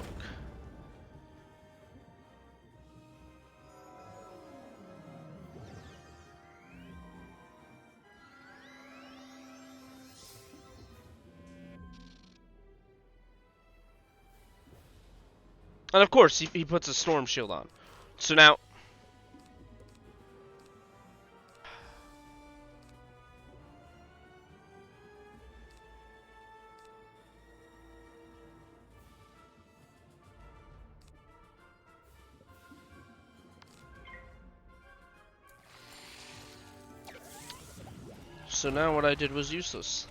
And of course, he puts a storm shield on. So now... So now what I did was useless.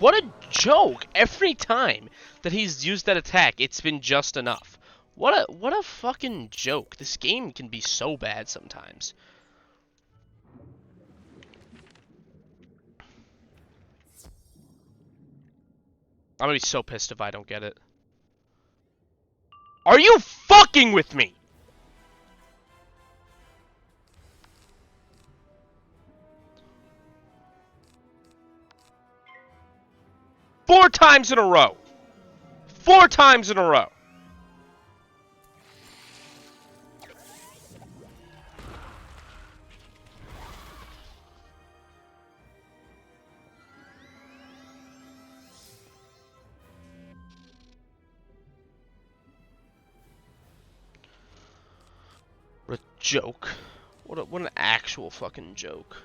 What a joke! Every time that he's used that attack, it's been just enough. What a fucking joke. This game can be so bad sometimes. I'm gonna be so pissed if I don't get it. Are you fucking with me? Four times in a row. 4 times in a row. What a joke. What an actual fucking joke.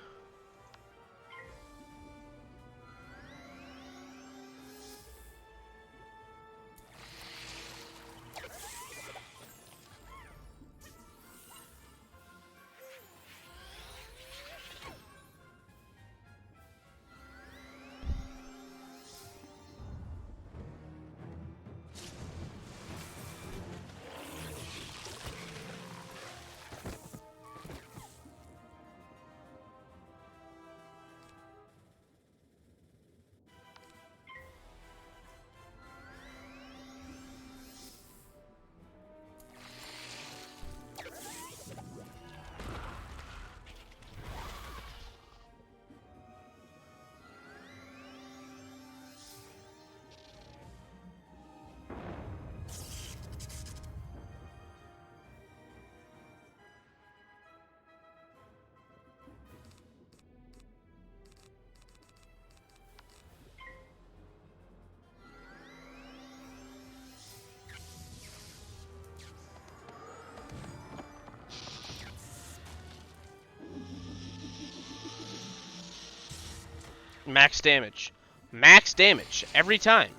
Max damage. Max damage. Every time.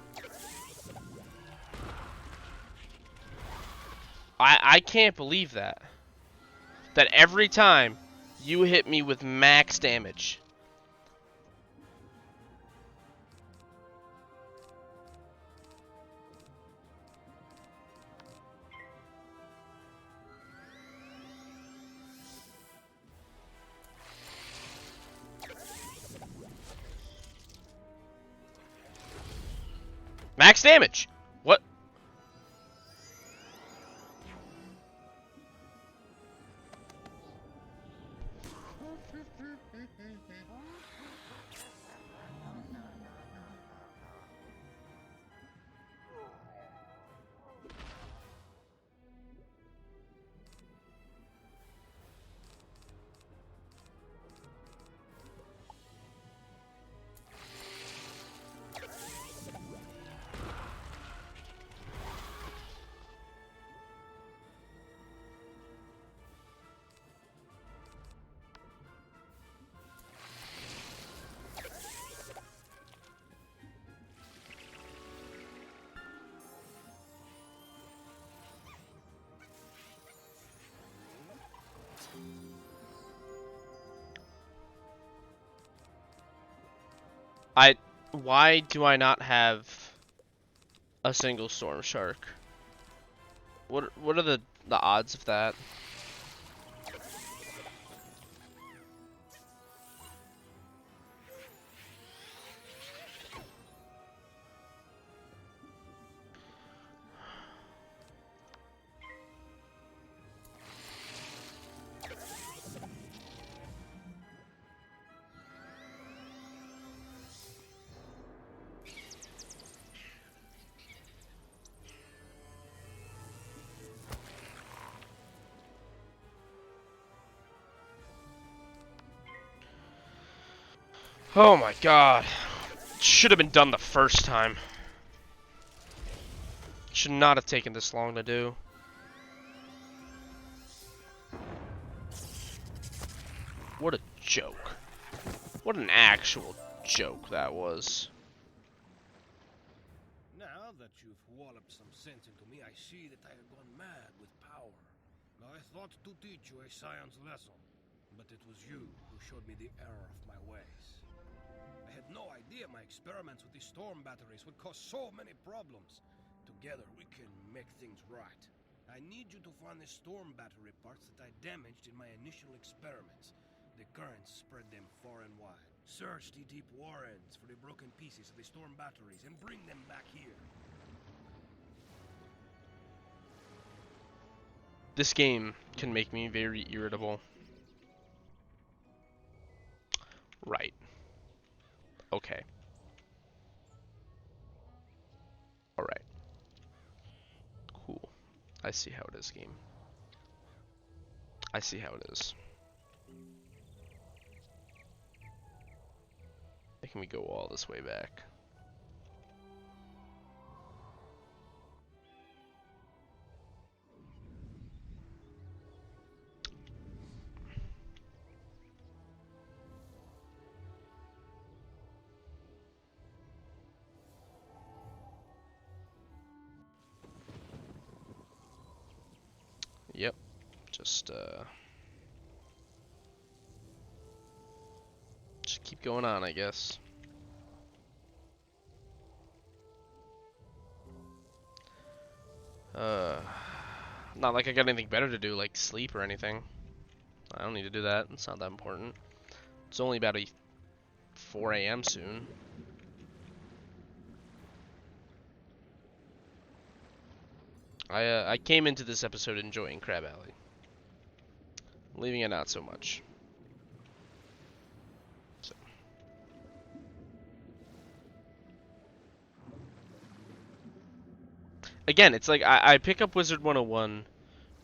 I can't believe that. That every time you hit me with max damage. Max damage! What? Why do I not have a single Storm Shark? What are the odds of that? Oh my god. Should have been done the first time. Should not have taken this long to do. What a joke. What an actual joke that was. Now that you've walloped some sense into me, I see that I have gone mad with power. I thought to teach you a science lesson, but it was you who showed me the error of my ways. I had no idea my experiments with the storm batteries would cause so many problems. Together, we can make things right. I need you to find the storm battery parts that I damaged in my initial experiments. The currents spread them far and wide. Search the deep warrens for the broken pieces of the storm batteries and bring them back here. This game can make me very irritable. Right. Okay. Alright. Cool. I see how it is, game. I see how it is. Making me go all this way back. Yep, just keep going on, I guess. Not like I got anything better to do, like sleep or anything. I don't need to do that, it's not that important. It's only about 4 a.m. soon. I came into this episode enjoying Crab Alley. Leaving it not so much. So. Again, it's like I pick up Wizard 101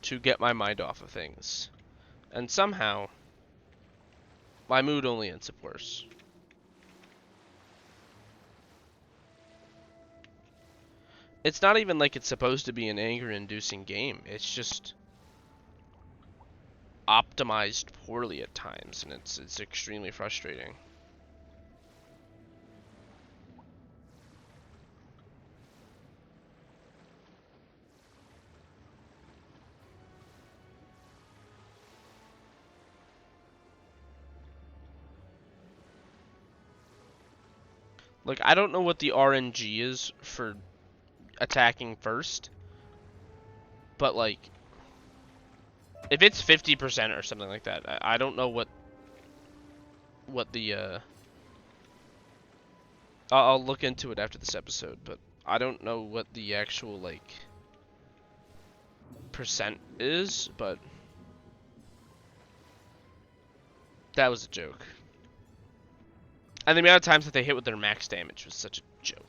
to get my mind off of things. And somehow, my mood only ends up worse. It's not even like it's supposed to be an anger-inducing game. It's just optimized poorly at times, and it's extremely frustrating. Like, I don't know what the RNG is for attacking first, but like if it's 50% or something like that, I don't know what the I'll look into it after this episode, but I don't know what the actual like percent is, but that was a joke. And the amount of times that they hit with their max damage was such a joke.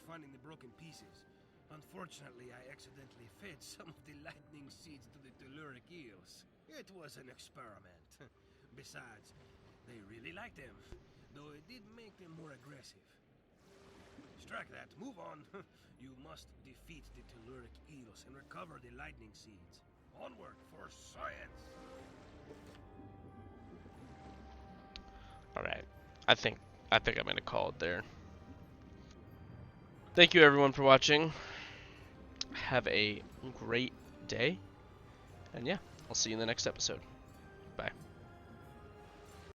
Finding the broken pieces. Unfortunately, I accidentally fed some of the lightning seeds to the telluric eels. It was an experiment. Besides, they really liked them, though it did make them more aggressive. Strike that. Move on. You must defeat the telluric eels and recover the lightning seeds. Onward for science! Alright. I think I'm gonna call it there. Thank you everyone for watching. Have a great day. And yeah, I'll see you in the next episode. Bye.